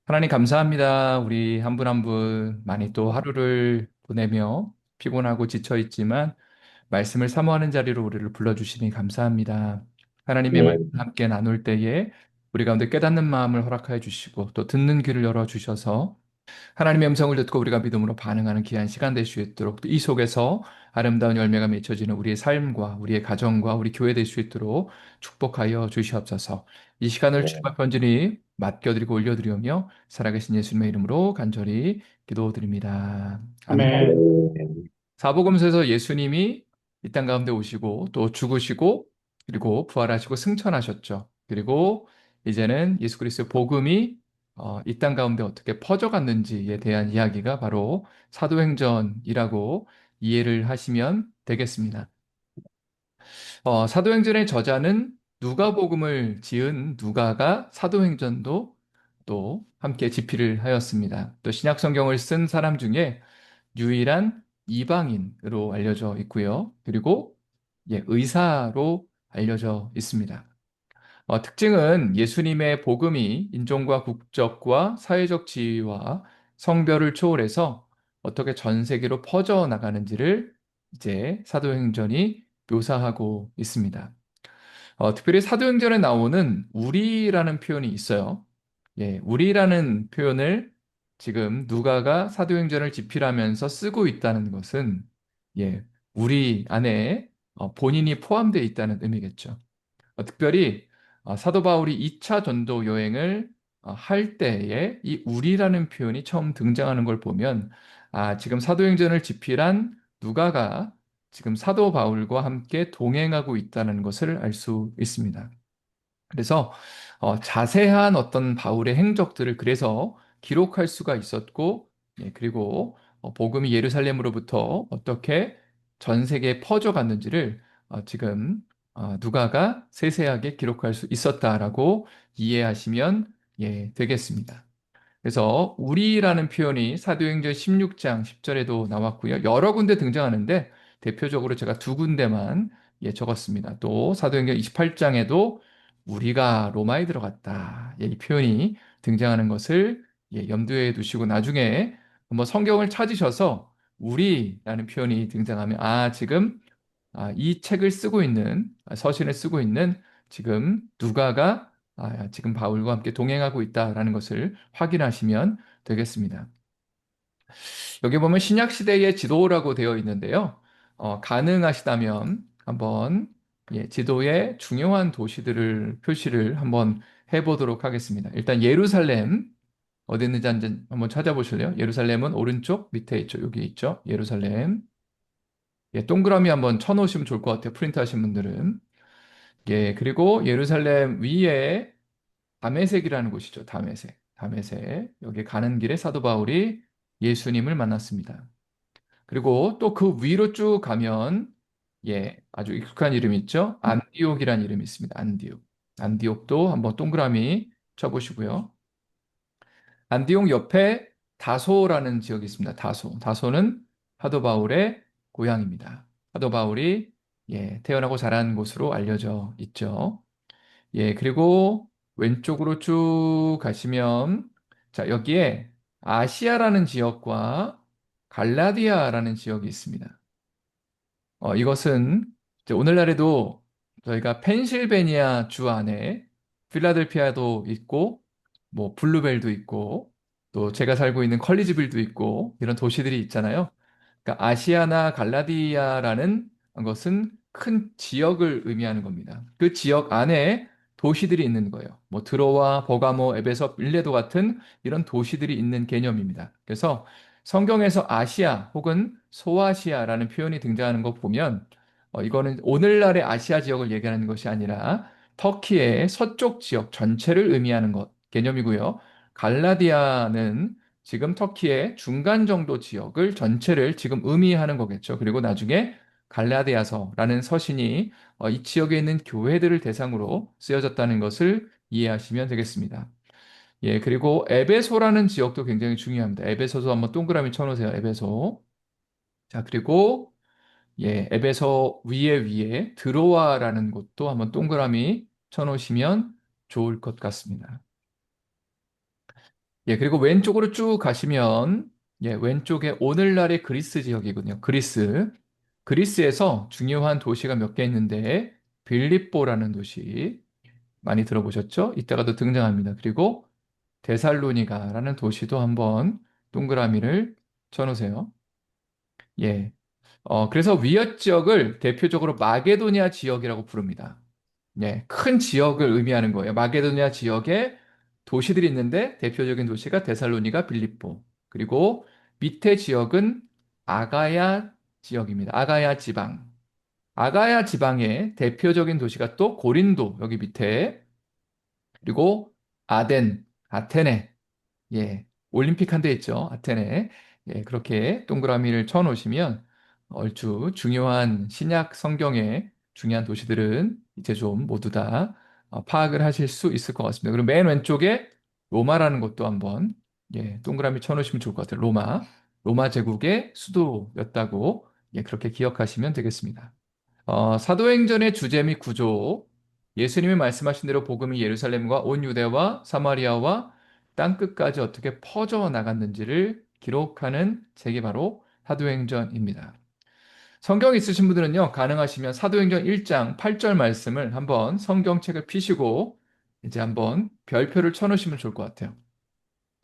하나님 감사합니다. 우리 한 분 한 분 많이 또 하루를 보내며 피곤하고 지쳐 있지만 말씀을 사모하는 자리로 우리를 불러주시니 감사합니다. 하나님의 네, 말씀을 함께 나눌 때에 우리 가운데 깨닫는 마음을 허락하여 주시고 또 듣는 귀를 열어 주셔서 하나님의 음성을 듣고 우리가 믿음으로 반응하는 귀한 시간 될 수 있도록 또 이 속에서 아름다운 열매가 맺혀지는 우리의 삶과 우리의 가정과 우리 교회 될 수 있도록 축복하여 주시옵소서. 이 시간을 네, 주님과 편진히 맡겨드리고 올려드리며 살아계신 예수님의 이름으로 간절히 기도드립니다. 아멘. 아멘. 할렐루야. 사복음서에서 예수님이 이 땅 가운데 오시고 또 죽으시고 그리고 부활하시고 승천하셨죠. 그리고 이제는 예수 그리스도의 복음이 이 땅 가운데 어떻게 퍼져갔는지에 대한 이야기가 바로 사도행전이라고 이해를 하시면 되겠습니다. 사도행전의 저자는 누가복음을 지은 누가가 사도행전도 또 함께 집필을 하였습니다. 또 신약 성경을 쓴 사람 중에 유일한 이방인으로 알려져 있고요. 그리고 의사로 알려져 있습니다. 특징은 예수님의 복음이 인종과 국적과 사회적 지위와 성별을 초월해서 어떻게 전 세계로 퍼져 나가는지를 이제 사도행전이 묘사하고 있습니다. 특별히 사도행전에 나오는 우리라는 표현이 있어요. 우리라는 표현을 지금 누가가 사도행전을 집필하면서 쓰고 있다는 것은 우리 안에 본인이 포함되어 있다는 의미겠죠. 특별히 사도 바울이 2차 전도 여행을 할 때에 이 우리라는 표현이 처음 등장하는 걸 보면 지금 사도행전을 집필한 누가가 지금 사도 바울과 함께 동행하고 있다는 것을 알 수 있습니다. 그래서 자세한 어떤 바울의 행적들을 그래서 기록할 수가 있었고, 그리고 복음이 예루살렘으로부터 어떻게 전 세계에 퍼져갔는지를 지금 누가가 세세하게 기록할 수 있었다라고 이해하시면 되겠습니다. 그래서 우리라는 표현이 사도행전 16장 10절에도 나왔고요. 여러 군데 등장하는데 대표적으로 제가 두 군데만 적었습니다. 또 사도행전 28장에도 우리가 로마에 들어갔다. 이 표현이 등장하는 것을 염두에 두시고 나중에 한번 성경을 찾으셔서 우리라는 표현이 등장하면 지금 이 책을 쓰고 있는 서신을 쓰고 있는 지금 누가가 지금 바울과 함께 동행하고 있다라는 것을 확인하시면 되겠습니다. 여기 보면 신약 시대의 지도라고 되어 있는데요. 가능하시다면 한번 지도의 중요한 도시들을 표시를 한번 해보도록 하겠습니다. 일단 예루살렘 어디 있는지 한번 찾아보실래요? 예루살렘은 오른쪽 밑에 있죠. 여기 있죠. 예루살렘. 동그라미 한번 쳐놓으시면 좋을 것 같아요. 프린트 하신 분들은. 그리고 예루살렘 위에 다메섹이라는 곳이죠. 다메섹. 다메섹. 여기 가는 길에 사도 바울이 예수님을 만났습니다. 그리고 또 그 위로 쭉 가면 아주 익숙한 이름이 있죠. 안디옥이라는 이름이 있습니다. 안디옥. 안디옥도 한번 동그라미 쳐보시고요. 안디옥 옆에 다소라는 지역이 있습니다. 다소. 다소는 사도 바울의 고향입니다. 사도 바울이 태어나고 자란 곳으로 알려져 있죠. 그리고 왼쪽으로 쭉 가시면 자, 여기에 아시아라는 지역과 갈라디아라는 지역이 있습니다. 이것은 이제 오늘날에도 저희가 펜실베니아 주 안에 필라델피아도 있고, 뭐 블루벨도 있고, 또 제가 살고 있는 컬리지빌도 있고 이런 도시들이 있잖아요. 그러니까 아시아나 갈라디아라는 것은 큰 지역을 의미하는 겁니다. 그 지역 안에 도시들이 있는 거예요. 뭐 드로아, 버가모, 에베소, 밀레도 같은 이런 도시들이 있는 개념입니다. 그래서 성경에서 아시아 혹은 소아시아라는 표현이 등장하는 거 보면 이거는 오늘날의 아시아 지역을 얘기하는 것이 아니라 터키의 서쪽 지역 전체를 의미하는 것 개념이고요. 갈라디아는 지금 터키의 중간 정도 지역을 전체를 지금 의미하는 거겠죠. 그리고 나중에 갈라디아서라는 서신이 이 지역에 있는 교회들을 대상으로 쓰여졌다는 것을 이해하시면 되겠습니다. 그리고 에베소라는 지역도 굉장히 중요합니다. 에베소도 한번 동그라미 쳐놓으세요. 에베소. 자, 그리고 에베소 위에 드로아라는 곳도 한번 동그라미 쳐놓으시면 좋을 것 같습니다. 예, 그리고 왼쪽으로 쭉 가시면, 예, 왼쪽에 오늘날의 그리스 지역이군요. 그리스. 그리스에서 중요한 도시가 몇 개 있는데, 빌립보라는 도시 많이 들어보셨죠? 이따가도 등장합니다. 그리고 데살로니가라는 도시도 한번 동그라미를 쳐놓으세요. 예. 그래서 위엇 지역을 대표적으로 마게도니아 지역이라고 부릅니다. 예, 큰 지역을 의미하는 거예요. 마게도니아 지역에 도시들이 있는데 대표적인 도시가 데살로니가, 빌립보. 그리고 밑에 지역은 아가야 지역입니다. 아가야 지방. 아가야 지방의 대표적인 도시가 또 고린도, 여기 밑에. 그리고 아덴, 아테네. 예, 올림픽 한 대 있죠. 아테네. 예, 그렇게 동그라미를 쳐 놓으시면 얼추 중요한 신약 성경의 중요한 도시들은 이제 좀 모두 다 파악을 하실 수 있을 것 같습니다. 그리고 맨 왼쪽에 로마라는 것도 한번 동그라미 쳐 놓으시면 좋을 것 같아요. 로마. 로마 제국의 수도였다고 그렇게 기억하시면 되겠습니다. 사도행전의 주제 및 구조, 예수님이 말씀하신 대로 복음이 예루살렘과 온 유대와 사마리아와 땅끝까지 어떻게 퍼져 나갔는지를 기록하는 책이 바로 사도행전입니다. 성경 있으신 분들은요, 가능하시면 사도행전 1장 8절 말씀을 한번 성경책을 피시고 이제 한번 별표를 쳐놓으시면 좋을 것 같아요.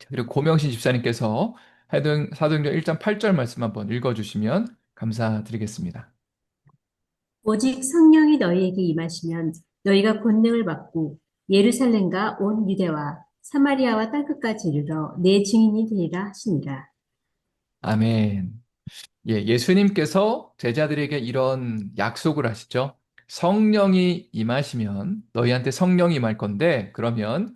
그리고 고명신 집사님께서 사도행전 1장 8절 말씀 한번 읽어주시면 감사드리겠습니다. 오직 성령이 너희에게 임하시면 너희가 권능을 받고 예루살렘과 온 유대와 사마리아와 땅끝까지 이르러 내 증인이 되리라 하시니라. 아멘. 예, 예수님께서 제자들에게 이런 약속을 하시죠. 성령이 임하시면 너희한테 성령이 임할 건데 그러면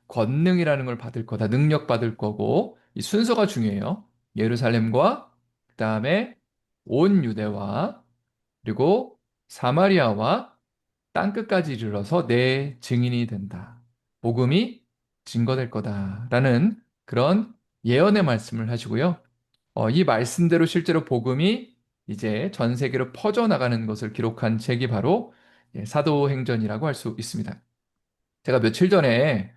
권능이라는 걸 받을 거다. 능력 받을 거고 이 순서가 중요해요. 예루살렘과 그다음에 온 유대와 그리고 사마리아와 땅끝까지 이르러서 내 증인이 된다. 복음이 증거될 거다라는 그런 예언의 말씀을 하시고요. 이 말씀대로 실제로 복음이 이제 전 세계로 퍼져나가는 것을 기록한 책이 바로 사도행전이라고 할 수 있습니다. 제가 며칠 전에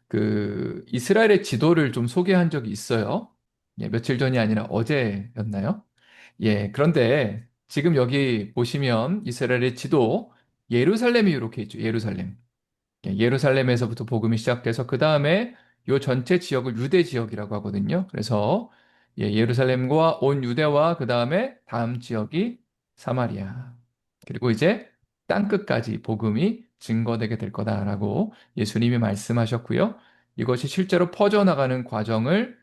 그 이스라엘의 지도를 좀 소개한 적이 있어요. 예, 며칠 전이 아니라 어제였나요? 예, 그런데 지금 여기 보시면 이스라엘의 지도 예루살렘이 이렇게 있죠. 예루살렘. 예, 예루살렘에서부터 복음이 시작돼서 그 다음에 요 전체 지역을 유대 지역이라고 하거든요. 그래서 예루살렘과 온 유대와 그 다음에 다음 지역이 사마리아. 그리고 이제 땅끝까지 복음이 증거되게 될 거다라고 예수님이 말씀하셨고요. 이것이 실제로 퍼져나가는 과정을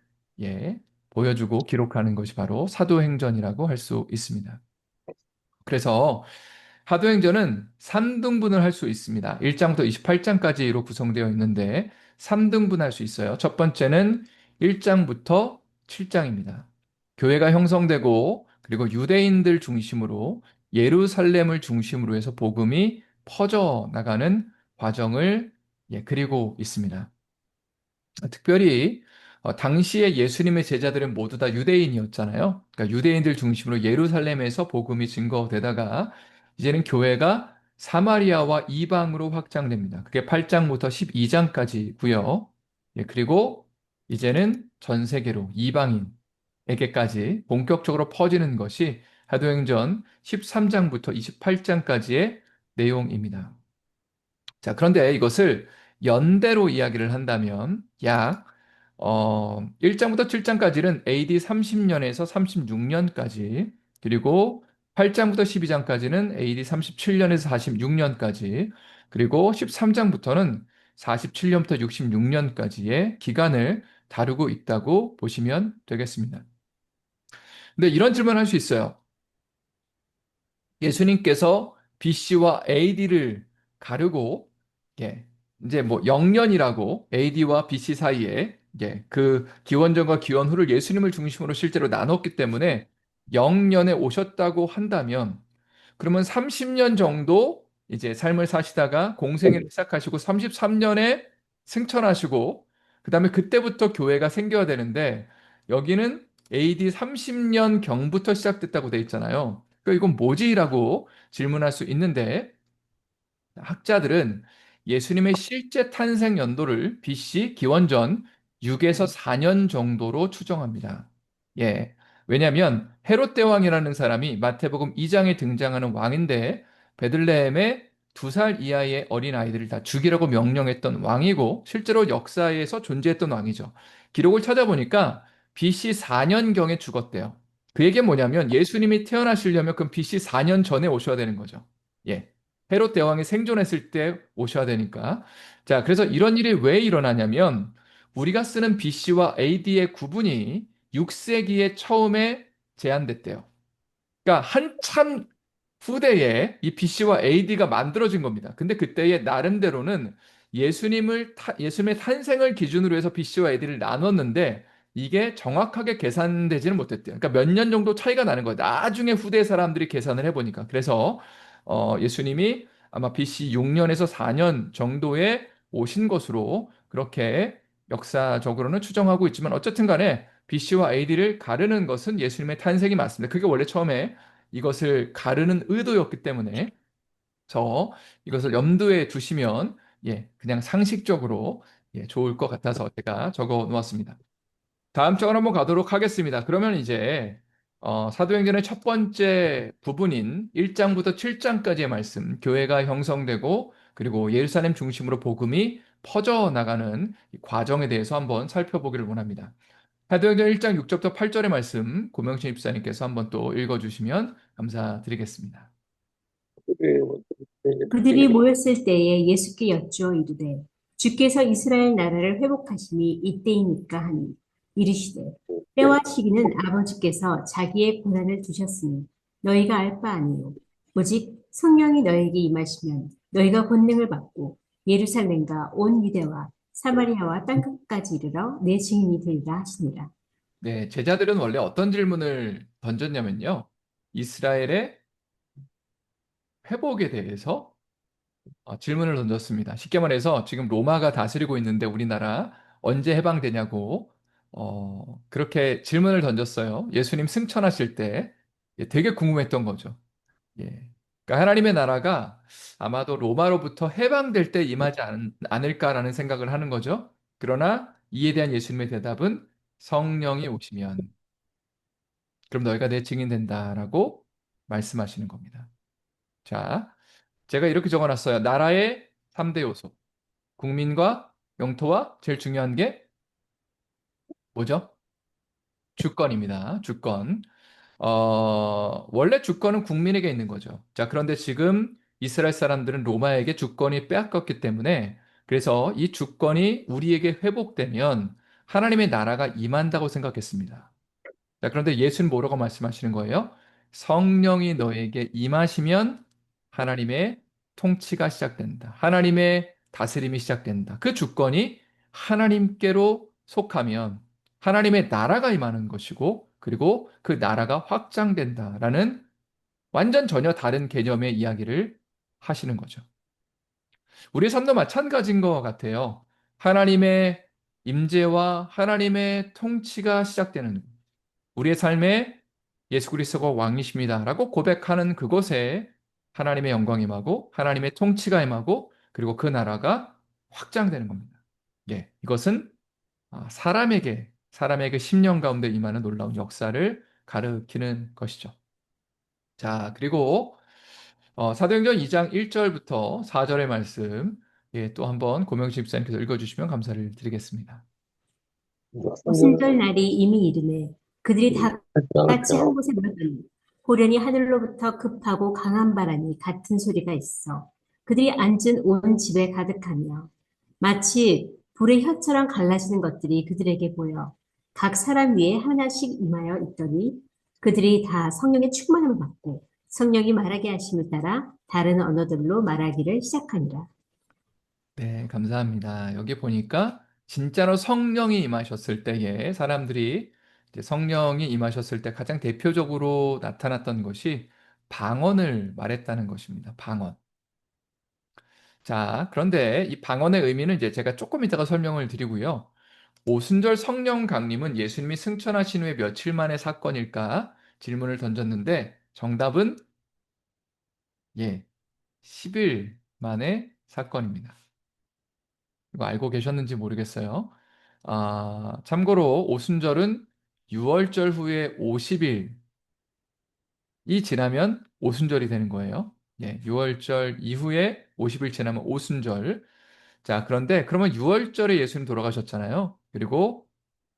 보여주고 기록하는 것이 바로 사도행전이라고 할 수 있습니다. 그래서 사도행전은 3등분을 할 수 있습니다. 1장부터 28장까지로 구성되어 있는데 3등분 할 수 있어요. 첫 번째는 1장부터 7장입니다. 교회가 형성되고 그리고 유대인들 중심으로 예루살렘을 중심으로 해서 복음이 퍼져 나가는 과정을 그리고 있습니다. 특별히 당시에 예수님의 제자들은 모두 다 유대인이었잖아요. 그러니까 유대인들 중심으로 예루살렘에서 복음이 증거되다가 이제는 교회가 사마리아와 이방으로 확장됩니다. 그게 8장부터 12장까지고요. 그리고 이제는 전 세계로 이방인에게까지 본격적으로 퍼지는 것이 사도행전 13장부터 28장까지의 내용입니다. 자, 그런데 이것을 연대로 이야기를 한다면 약 1장부터 7장까지는 AD 30년에서 36년까지 그리고 8장부터 12장까지는 AD 37년에서 46년까지 그리고 13장부터는 47년부터 66년까지의 기간을 다루고 있다고 보시면 되겠습니다. 근데 이런 질문을 할 수 있어요. 예수님께서 BC와 AD를 가르고 이제 뭐 0년이라고 AD와 BC 사이에 그 기원전과 기원 후를 예수님을 중심으로 실제로 나눴기 때문에 0년에 오셨다고 한다면 그러면 30년 정도 이제 삶을 사시다가 공생애를 시작하시고 33년에 승천하시고 그다음에 그때부터 교회가 생겨야 되는데 여기는 AD 30년 경부터 시작됐다고 돼 있잖아요. 그러니까 이건 뭐지라고 질문할 수 있는데 학자들은 예수님의 실제 탄생 연도를 BC 기원전 6에서 4년 정도로 추정합니다. 예. 왜냐하면 헤롯 대왕이라는 사람이 마태복음 2장에 등장하는 왕인데 베들레헴에 2살 이하의 어린 아이들을 다 죽이라고 명령했던 왕이고 실제로 역사에서 존재했던 왕이죠. 기록을 찾아보니까 BC 4년경에 죽었대요. 그 얘기는 뭐냐면 예수님이 태어나시려면 그럼 BC 4년 전에 오셔야 되는 거죠. 예. 헤롯 대왕이 생존했을 때 오셔야 되니까. 자, 그래서 이런 일이 왜 일어나냐면 우리가 쓰는 BC와 AD의 구분이 6세기에 처음에 제한됐대요. 그러니까 한참 후대에 이 BC와 AD가 만들어진 겁니다. 근데 그때의 나름대로는 예수님의 탄생을 기준으로 해서 BC와 AD를 나눴는데 이게 정확하게 계산되지는 못했대요. 그러니까 몇 년 정도 차이가 나는 거예요. 나중에 후대 사람들이 계산을 해보니까. 그래서 예수님이 아마 BC 6년에서 4년 정도에 오신 것으로 그렇게 역사적으로는 추정하고 있지만 어쨌든 간에 BC와 AD를 가르는 것은 예수님의 탄생이 맞습니다. 그게 원래 처음에 이것을 가르는 의도였기 때문에 이것을 염두에 두시면 그냥 상식적으로 좋을 것 같아서 제가 적어 놓았습니다. 다음 장을 한번 가도록 하겠습니다. 그러면 이제 사도행전의 첫 번째 부분인 1장부터 7장까지의 말씀, 교회가 형성되고 그리고 예루살렘 중심으로 복음이 퍼져나가는 이 과정에 대해서 한번 살펴보기를 원합니다. 사도행전 1장 6절부터 8절의 말씀 고명신 입사님께서 한번 또 읽어주시면 감사드리겠습니다. 그들이 모였을 때에 예수께 여쭈어 이르되 주께서 이스라엘 나라를 회복하심이 이때이니까 하니 이르시되 때와 시기는 아버지께서 자기의 고난을 두셨으니 너희가 알 바 아니요 오직 성령이 너희에게 임하시면 너희가 권능을 받고 예루살렘과 온 유대와 사마리아와 땅끝까지 이르러 내 증인이 되리라 하시니라. 네, 제자들은 원래 어떤 질문을 던졌냐면요. 이스라엘의 회복에 대해서 질문을 던졌습니다. 쉽게 말해서 지금 로마가 다스리고 있는데 우리나라 언제 해방되냐고 그렇게 질문을 던졌어요. 예수님 승천하실 때 되게 궁금했던 거죠. 예. 그러니까 하나님의 나라가 아마도 로마로부터 해방될 때 임하지 않을까라는 생각을 하는 거죠. 그러나 이에 대한 예수님의 대답은 성령이 오시면 그럼 너희가 내 증인 된다라고 말씀하시는 겁니다. 자, 제가 이렇게 적어놨어요. 나라의 3대 요소. 국민과 영토와 제일 중요한 게 뭐죠? 주권입니다. 주권. 원래 주권은 국민에게 있는 거죠. 자, 그런데 지금 이스라엘 사람들은 로마에게 주권이 빼앗겼기 때문에 그래서 이 주권이 우리에게 회복되면 하나님의 나라가 임한다고 생각했습니다. 자, 그런데 예수는 뭐라고 말씀하시는 거예요? 성령이 너에게 임하시면 하나님의 통치가 시작된다. 하나님의 다스림이 시작된다. 그 주권이 하나님께로 속하면 하나님의 나라가 임하는 것이고, 그리고 그 나라가 확장된다라는 완전 전혀 다른 개념의 이야기를 하시는 거죠. 우리 삶도 마찬가지인 것 같아요. 하나님의 임재와 하나님의 통치가 시작되는 우리의 삶에 예수 그리스도가 왕이십니다라고 고백하는 그곳에 하나님의 영광이 임하고 하나님의 통치가 임하고 그리고 그 나라가 확장되는 겁니다. 이것은 사람에게 심령 가운데 임하는 놀라운 역사를 가르치는 것이죠. 자, 그리고 사도행전 2장 1절부터 4절의 말씀 또 한번 고명식 집사님께서 읽어주시면 감사를 드리겠습니다. 오순절 날이 이미 이르매 그들이 다 같이 한 곳에 모였더니 호련히 하늘로부터 급하고 강한 바람이 같은 소리가 있어 그들이 앉은 온 집에 가득하며 마치 불의 혀처럼 갈라지는 것들이 그들에게 보여 각 사람 위에 하나씩 임하여 있더니 그들이 다 성령의 충만함을 받고 성령이 말하게 하심을 따라 다른 언어들로 말하기를 시작하니라. 네, 감사합니다. 여기 보니까 진짜로 성령이 임하셨을 때에 사람들이 이제 성령이 임하셨을 때 가장 대표적으로 나타났던 것이 방언을 말했다는 것입니다. 방언. 자, 그런데 이 방언의 의미는 이제 제가 조금 이따가 설명을 드리고요. 오순절 성령 강림은 예수님이 승천하신 후에 며칠 만의 사건일까 질문을 던졌는데 정답은 10일 만의 사건입니다. 이거 알고 계셨는지 모르겠어요. 참고로 오순절은 유월절 후에 50일이 지나면 오순절이 되는 거예요. 예, 유월절 이후에 50일 지나면 오순절. 자, 그런데 그러면 6월절에 예수님 돌아가셨잖아요. 그리고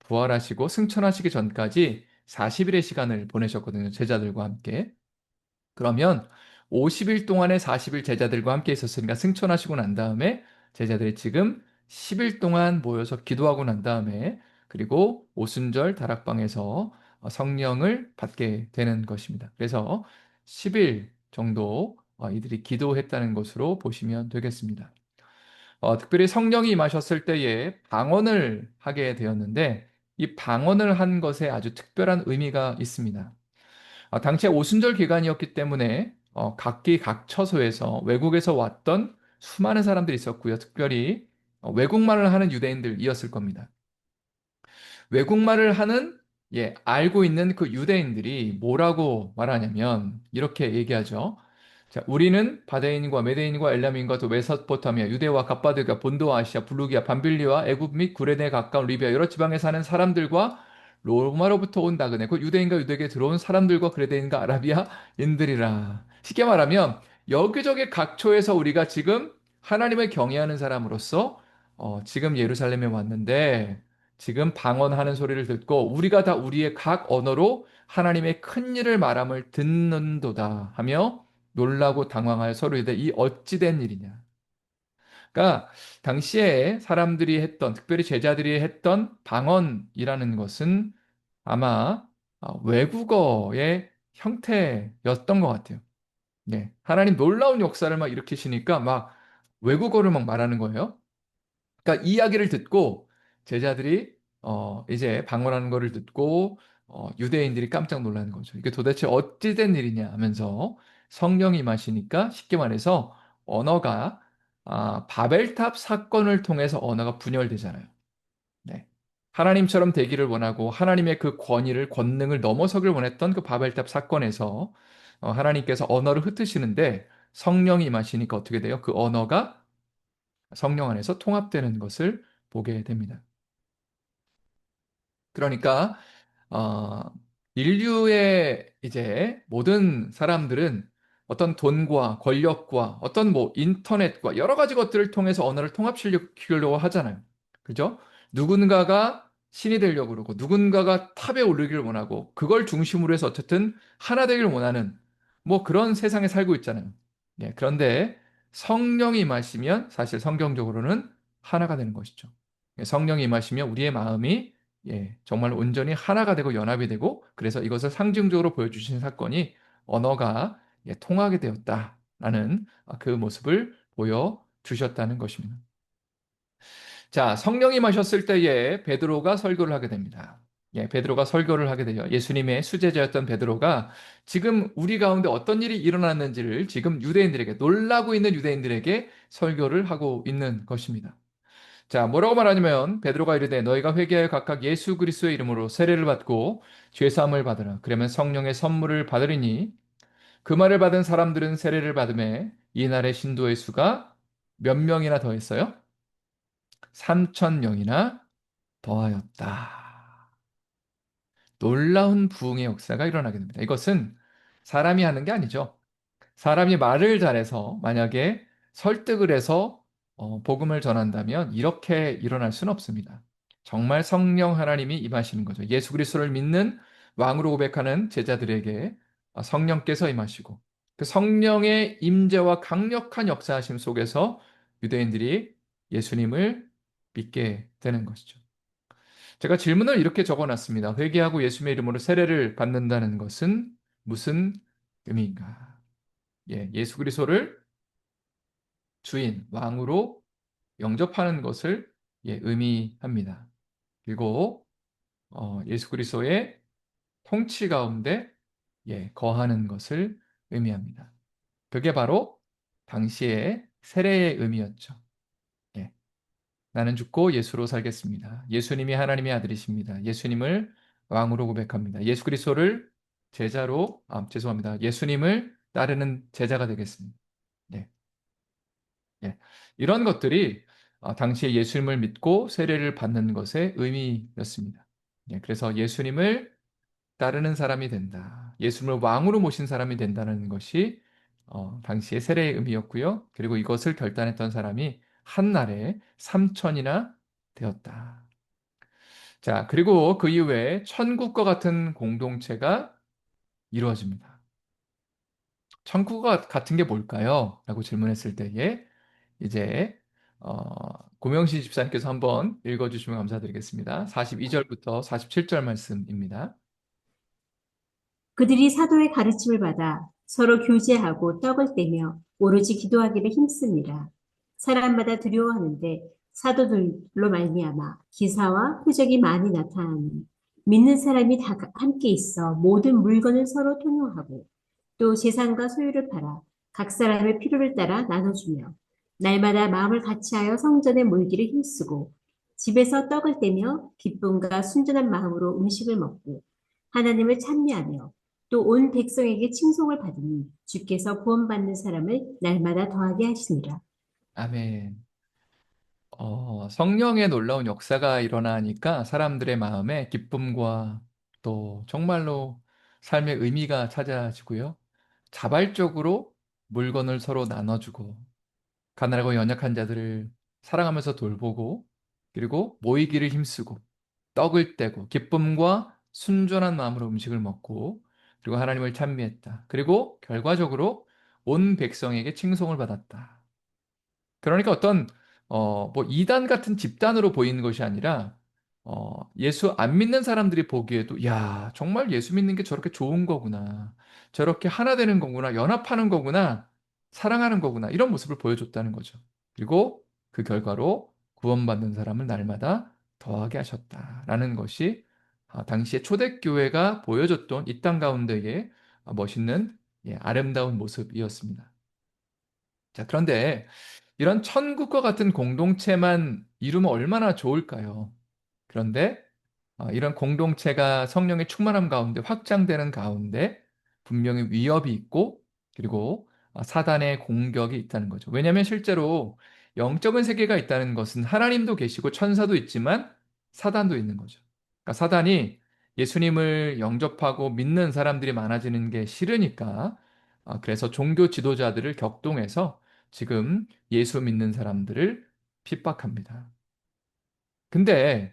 부활하시고 승천하시기 전까지 40일의 시간을 보내셨거든요. 제자들과 함께. 그러면 50일 동안의 40일 제자들과 함께 있었으니까 승천하시고 난 다음에 제자들이 지금 10일 동안 모여서 기도하고 난 다음에 그리고 오순절 다락방에서 성령을 받게 되는 것입니다. 그래서 10일 정도 이들이 기도했다는 것으로 보시면 되겠습니다. 특별히 성령이 임하셨을 때에 방언을 하게 되었는데 이 방언을 한 것에 아주 특별한 의미가 있습니다. 당시에 오순절 기간이었기 때문에 각기 각 처소에서 외국에서 왔던 수많은 사람들이 있었고요. 특별히 외국말을 하는 유대인들이었을 겁니다. 외국말을 하는 알고 있는 그 유대인들이 뭐라고 말하냐면 이렇게 얘기하죠. 자, 우리는 바데인과 메데인과 엘람인과 또 메소포타미아, 유대와 갑바드가 본도와 아시아, 블루기아, 밤빌리와 애굽 및 구레네에 가까운 리비아 여러 지방에 사는 사람들과 로마로부터 온 나그네, 그 유대인과 유대에게 들어온 사람들과 그레데인과 아라비아인들이라. 쉽게 말하면 여기저기 각처에서 우리가 지금 하나님을 경외하는 사람으로서 지금 예루살렘에 왔는데 지금 방언하는 소리를 듣고 우리가 다 우리의 각 언어로 하나님의 큰 일을 말함을 듣는도다 하며 놀라고 당황하여 서로 이르되 이 어찌 된 일이냐. 그러니까 당시에 사람들이 했던 특별히 제자들이 했던 방언이라는 것은 아마 외국어의 형태였던 것 같아요. 네. 하나님 놀라운 역사를 막 일으키시니까 막 외국어를 막 말하는 거예요. 그러니까 이야기를 듣고 제자들이 이제 방언하는 거를 듣고 유대인들이 깜짝 놀라는 거죠. 이게 도대체 어찌 된 일이냐 하면서 성령이 임하시니까 쉽게 말해서 언어가 바벨탑 사건을 통해서 언어가 분열되잖아요. 네. 하나님처럼 되기를 원하고 하나님의 그 권위를 권능을 넘어서길 원했던 그 바벨탑 사건에서 하나님께서 언어를 흩으시는데 성령이 임하시니까 어떻게 돼요? 그 언어가 성령 안에서 통합되는 것을 보게 됩니다. 그러니까 어, 인류의 이제 모든 사람들은 어떤 돈과 권력과 어떤 뭐 인터넷과 여러 가지 것들을 통해서 언어를 통합시키려고 하잖아요. 그죠? 누군가가 신이 되려고 그러고 누군가가 탑에 오르기를 원하고 그걸 중심으로 해서 어쨌든 하나 되기를 원하는 뭐 그런 세상에 살고 있잖아요. 예, 그런데 성령이 임하시면 사실 성경적으로는 하나가 되는 것이죠. 예, 성령이 임하시면 우리의 마음이 정말 온전히 하나가 되고 연합이 되고 그래서 이것을 상징적으로 보여주신 사건이 언어가 통하게 되었다라는 그 모습을 보여주셨다는 것입니다. 자, 성령이 마셨을 때에 베드로가 설교를 하게 됩니다. 베드로가 설교를 하게 돼요. 예수님의 수제자였던 베드로가 지금 우리 가운데 어떤 일이 일어났는지를 지금 유대인들에게 놀라고 있는 유대인들에게 설교를 하고 있는 것입니다. 자, 뭐라고 말하냐면 베드로가 이르되 너희가 회개하여 각각 예수 그리스도의 이름으로 세례를 받고 죄 사함을 받으라. 그러면 성령의 선물을 받으리니 그 말을 받은 사람들은 세례를 받음에 이날의 신도의 수가 몇 명이나 더했어요? 3천 명이나 더하였다. 놀라운 부흥의 역사가 일어나게 됩니다. 이것은 사람이 하는 게 아니죠. 사람이 말을 잘해서 만약에 설득을 해서 복음을 전한다면 이렇게 일어날 수는 없습니다. 정말 성령 하나님이 임하시는 거죠. 예수 그리스도를 믿는 왕으로 고백하는 제자들에게 성령께서 임하시고 그 성령의 임재와 강력한 역사하심 속에서 유대인들이 예수님을 믿게 되는 것이죠. 제가 질문을 이렇게 적어놨습니다. 회개하고 예수님의 이름으로 세례를 받는다는 것은 무슨 의미인가? 예수 그리스도를 주인, 왕으로 영접하는 것을 의미합니다. 그리고 예수 그리스도의 통치 가운데 거하는 것을 의미합니다. 그게 바로 당시의 세례의 의미였죠. 예, 나는 죽고 예수로 살겠습니다. 예수님이 하나님의 아들이십니다. 예수님을 왕으로 고백합니다. 예수 그리스도를 제자로, 죄송합니다. 예수님을 따르는 제자가 되겠습니다. 네. 예. 이런 것들이 당시에 예수님을 믿고 세례를 받는 것의 의미였습니다. 예, 그래서 예수님을 따르는 사람이 된다. 예수님을 왕으로 모신 사람이 된다는 것이 당시의 세례의 의미였고요. 그리고 이것을 결단했던 사람이 한날에 3천이나 되었다. 자, 그리고 그 이후에 천국과 같은 공동체가 이루어집니다. 천국과 같은 게 뭘까요? 라고 질문했을 때에 이제 고명신 집사님께서 한번 읽어주시면 감사드리겠습니다. 42절부터 47절 말씀입니다. 그들이 사도의 가르침을 받아 서로 교제하고 떡을 떼며 오로지 기도하기를 힘씁니다. 사람마다 두려워하는데 사도들로 말미암아 기사와 표적이 많이 나타나니 믿는 사람이 다 함께 있어 모든 물건을 서로 통용하고 또 재산과 소유를 팔아 각 사람의 필요를 따라 나눠주며 날마다 마음을 같이하여 성전에 모이기를 힘쓰고 집에서 떡을 떼며 기쁨과 순전한 마음으로 음식을 먹고 하나님을 찬미하며 또 온 백성에게 칭송을 받으니 주께서 구원받는 사람을 날마다 더하게 하시니라. 아멘. 성령의 놀라운 역사가 일어나니까 사람들의 마음에 기쁨과 또 정말로 삶의 의미가 찾아지고요. 자발적으로 물건을 서로 나눠주고 가난하고 연약한 자들을 사랑하면서 돌보고 그리고 모이기를 힘쓰고 떡을 떼고 기쁨과 순전한 마음으로 음식을 먹고 그리고 하나님을 찬미했다. 그리고 결과적으로 온 백성에게 칭송을 받았다. 그러니까 어떤 뭐 이단 같은 집단으로 보이는 것이 아니라 예수 안 믿는 사람들이 보기에도 야, 정말 예수 믿는 게 저렇게 좋은 거구나. 저렇게 하나 되는 거구나. 연합하는 거구나. 사랑하는 거구나. 이런 모습을 보여줬다는 거죠. 그리고 그 결과로 구원받는 사람을 날마다 더하게 하셨다라는 것이 당시에 초대교회가 보여줬던 이 땅 가운데의 멋있는 아름다운 모습이었습니다. 자, 그런데 이런 천국과 같은 공동체만 이루면 얼마나 좋을까요? 그런데 이런 공동체가 성령의 충만함 가운데 확장되는 가운데 분명히 위협이 있고 그리고 사단의 공격이 있다는 거죠. 왜냐하면 실제로 영적인 세계가 있다는 것은 하나님도 계시고 천사도 있지만 사단도 있는 거죠. 그러니까 사단이 예수님을 영접하고 믿는 사람들이 많아지는 게 싫으니까 그래서 종교 지도자들을 격동해서 지금 예수 믿는 사람들을 핍박합니다. 근데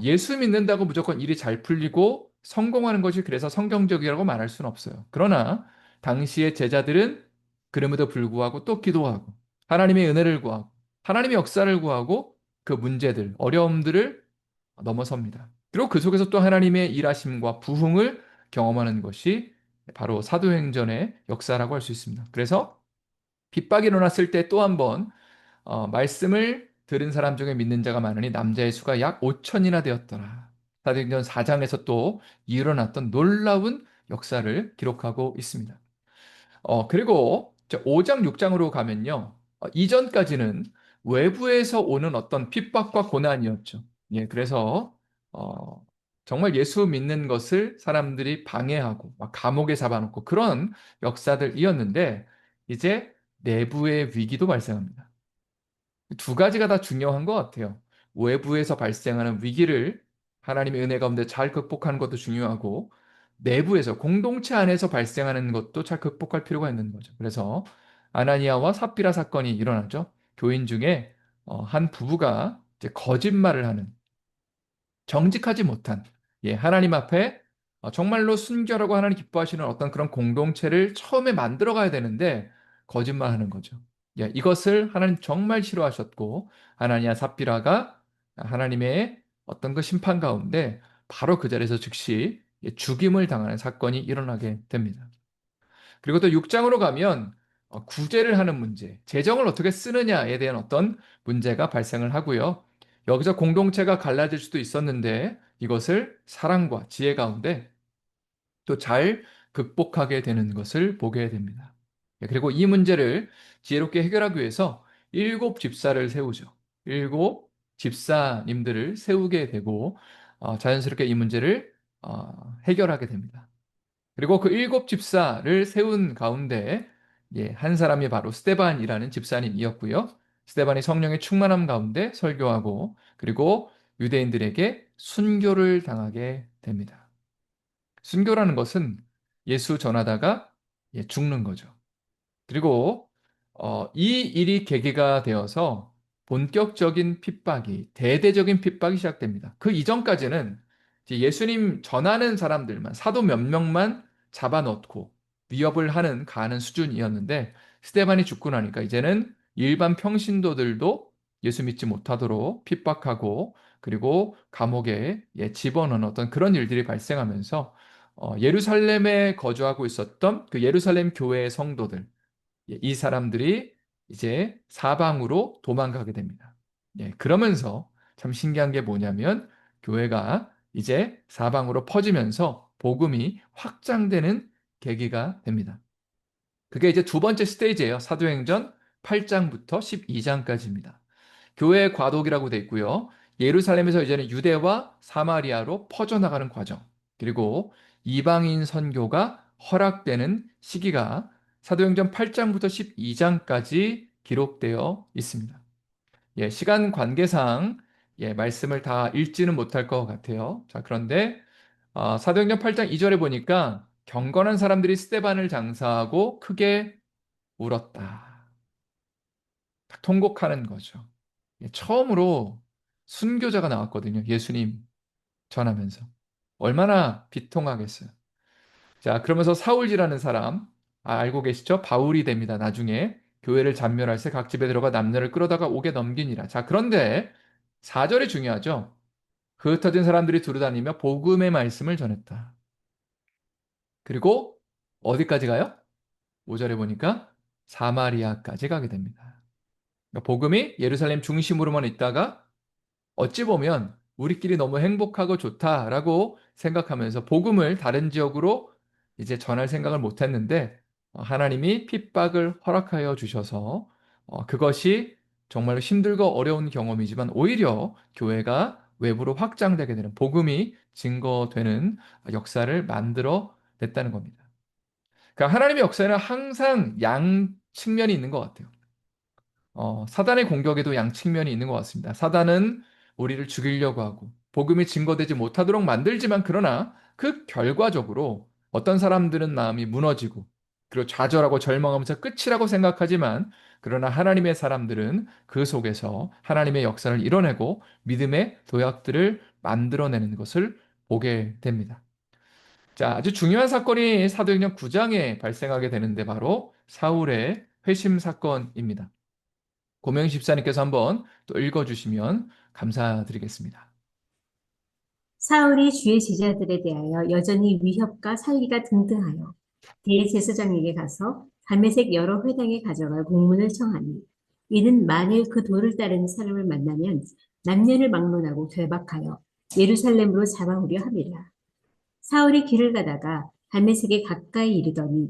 예수 믿는다고 무조건 일이 잘 풀리고 성공하는 것이 그래서 성경적이라고 말할 수는 없어요. 그러나 당시의 제자들은 그럼에도 불구하고 또 기도하고 하나님의 은혜를 구하고 하나님의 역사를 구하고 그 문제들, 어려움들을 넘어섭니다. 그리고 그 속에서 또 하나님의 일하심과 부흥을 경험하는 것이 바로 사도행전의 역사라고 할 수 있습니다. 그래서 핍박이 일어났을 때 또 한 번 말씀을 들은 사람 중에 믿는 자가 많으니 남자의 수가 약 5천이나 되었더라. 사도행전 4장에서 또 일어났던 놀라운 역사를 기록하고 있습니다. 그리고 5장, 6장으로 가면요. 이전까지는 외부에서 오는 어떤 핍박과 고난이었죠. 예, 그래서 어, 정말 예수 믿는 것을 사람들이 방해하고 막 감옥에 잡아놓고 그런 역사들이었는데 이제 내부의 위기도 발생합니다. 두 가지가 다 중요한 것 같아요. 외부에서 발생하는 위기를 하나님의 은혜 가운데 잘 극복하는 것도 중요하고, 내부에서, 공동체 안에서 발생하는 것도 잘 극복할 필요가 있는 거죠. 그래서 아나니아와 삽비라 사건이 일어나죠. 교인 중에 한 부부가 이제 거짓말을 하는 정직하지 못한 하나님 앞에 정말로 순결하고 하나님 기뻐하시는 어떤 그런 공동체를 처음에 만들어 가야 되는데 거짓말하는 거죠. 이것을 하나님 정말 싫어하셨고 하나니아 삽비라가 하나님의 어떤 그 심판 가운데 바로 그 자리에서 즉시 죽임을 당하는 사건이 일어나게 됩니다. 그리고 또 6장으로 가면 구제를 하는 문제, 재정을 어떻게 쓰느냐에 대한 어떤 문제가 발생을 하고요. 여기서 공동체가 갈라질 수도 있었는데 이것을 사랑과 지혜 가운데 또 잘 극복하게 되는 것을 보게 됩니다. 그리고 이 문제를 지혜롭게 해결하기 위해서 일곱 집사를 세우죠. 일곱 집사님들을 세우게 되고 자연스럽게 이 문제를 해결하게 됩니다. 그리고 그 일곱 집사를 세운 가운데 한 사람이 바로 스데반이라는 집사님이었고요. 스데반이 성령의 충만함 가운데 설교하고 그리고 유대인들에게 순교를 당하게 됩니다. 순교라는 것은 예수 전하다가 죽는 거죠. 그리고 이 일이 계기가 되어서 본격적인 핍박이, 대대적인 핍박이 시작됩니다. 그 이전까지는 이제 예수님 전하는 사람들만, 사도 몇 명만 잡아넣고 위협을 하는, 가하는 수준이었는데, 스데반이 죽고 나니까 이제는 일반 평신도들도 예수 믿지 못하도록 핍박하고, 그리고 감옥에 집어넣는 어떤 그런 일들이 발생하면서, 예루살렘에 거주하고 있었던 그 예루살렘 교회의 성도들, 이 사람들이 이제 사방으로 도망가게 됩니다. 그러면서 참 신기한 게 뭐냐면 교회가 이제 사방으로 퍼지면서 복음이 확장되는 계기가 됩니다. 그게 이제 두 번째 스테이지예요. 사도행전 8장부터 12장까지입니다. 교회의 과도기라고 돼 있고요. 예루살렘에서 이제는 유대와 사마리아로 퍼져나가는 과정. 그리고 이방인 선교가 허락되는 시기가 사도행전 8장부터 12장까지 기록되어 있습니다. 시간 관계상 말씀을 다 읽지는 못할 것 같아요. 자, 그런데 사도행전 8장 2절에 보니까 경건한 사람들이 스데반을 장사하고 크게 울었다. 통곡하는 거죠. 처음으로 순교자가 나왔거든요. 예수님 전하면서. 얼마나 비통하겠어요. 자, 그러면서 사울이라는 사람, 알고 계시죠? 바울이 됩니다. 나중에 교회를 잔멸할세 각 집에 들어가 남녀를 끌어다가 옥에 넘기니라. 자, 그런데 4절이 중요하죠. 흩어진 사람들이 두루다니며 복음의 말씀을 전했다. 그리고 어디까지 가요? 5절에 보니까 사마리아까지 가게 됩니다. 그러니까 복음이 예루살렘 중심으로만 있다가 어찌 보면 우리끼리 너무 행복하고 좋다라고 생각하면서 복음을 다른 지역으로 이제 전할 생각을 못 했는데 하나님이 핍박을 허락하여 주셔서 그것이 정말로 힘들고 어려운 경험이지만 오히려 교회가 외부로 확장되게 되는 복음이 증거되는 역사를 만들어 냈다는 겁니다. 그러니까 하나님의 역사에는 항상 양 측면이 있는 것 같아요. 사단의 공격에도 양 측면이 있는 것 같습니다. 사단은 우리를 죽이려고 하고 복음이 증거되지 못하도록 만들지만 그러나 그 결과적으로 어떤 사람들은 마음이 무너지고 그리고 좌절하고 절망하면서 끝이라고 생각하지만 그러나 하나님의 사람들은 그 속에서 하나님의 역사를 이뤄내고 믿음의 도약들을 만들어내는 것을 보게 됩니다. 자, 아주 중요한 사건이 사도행전 9장에 발생하게 되는데 바로 사울의 회심 사건입니다. 고명 집사님께서 한번 또 읽어주시면 감사드리겠습니다. 사울이 주의 제자들에 대하여 여전히 위협과 살기가 등등하여 대제사장에게 가서 담메색 여러 회당에 가져갈 공문을 청하니 이는 만일 그 도를 따르는 사람을 만나면 남녀를 막론하고 되박하여 예루살렘으로 잡아오려 함이라. 사울이 길을 가다가 담메색에 가까이 이르더니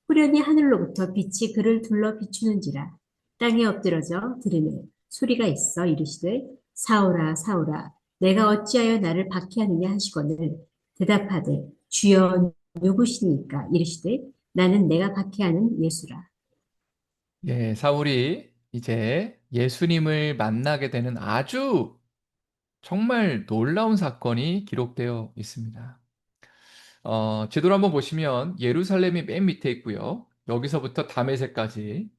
후련히 하늘로부터 빛이 그를 둘러 비추는지라 땅에 엎드러져 들으매 소리가 있어 이르시되 사울아 사울아 내가 어찌하여 나를 박해하느냐 하시거늘 대답하되 주여 누구시니까 이르시되 나는 내가 박해하는 예수라. 사울이 이제 예수님을 만나게 되는 아주 정말 놀라운 사건이 기록되어 있습니다. 지도를 한번 보시면 예루살렘이 맨 밑에 있고요. 여기서부터 다메섹까지,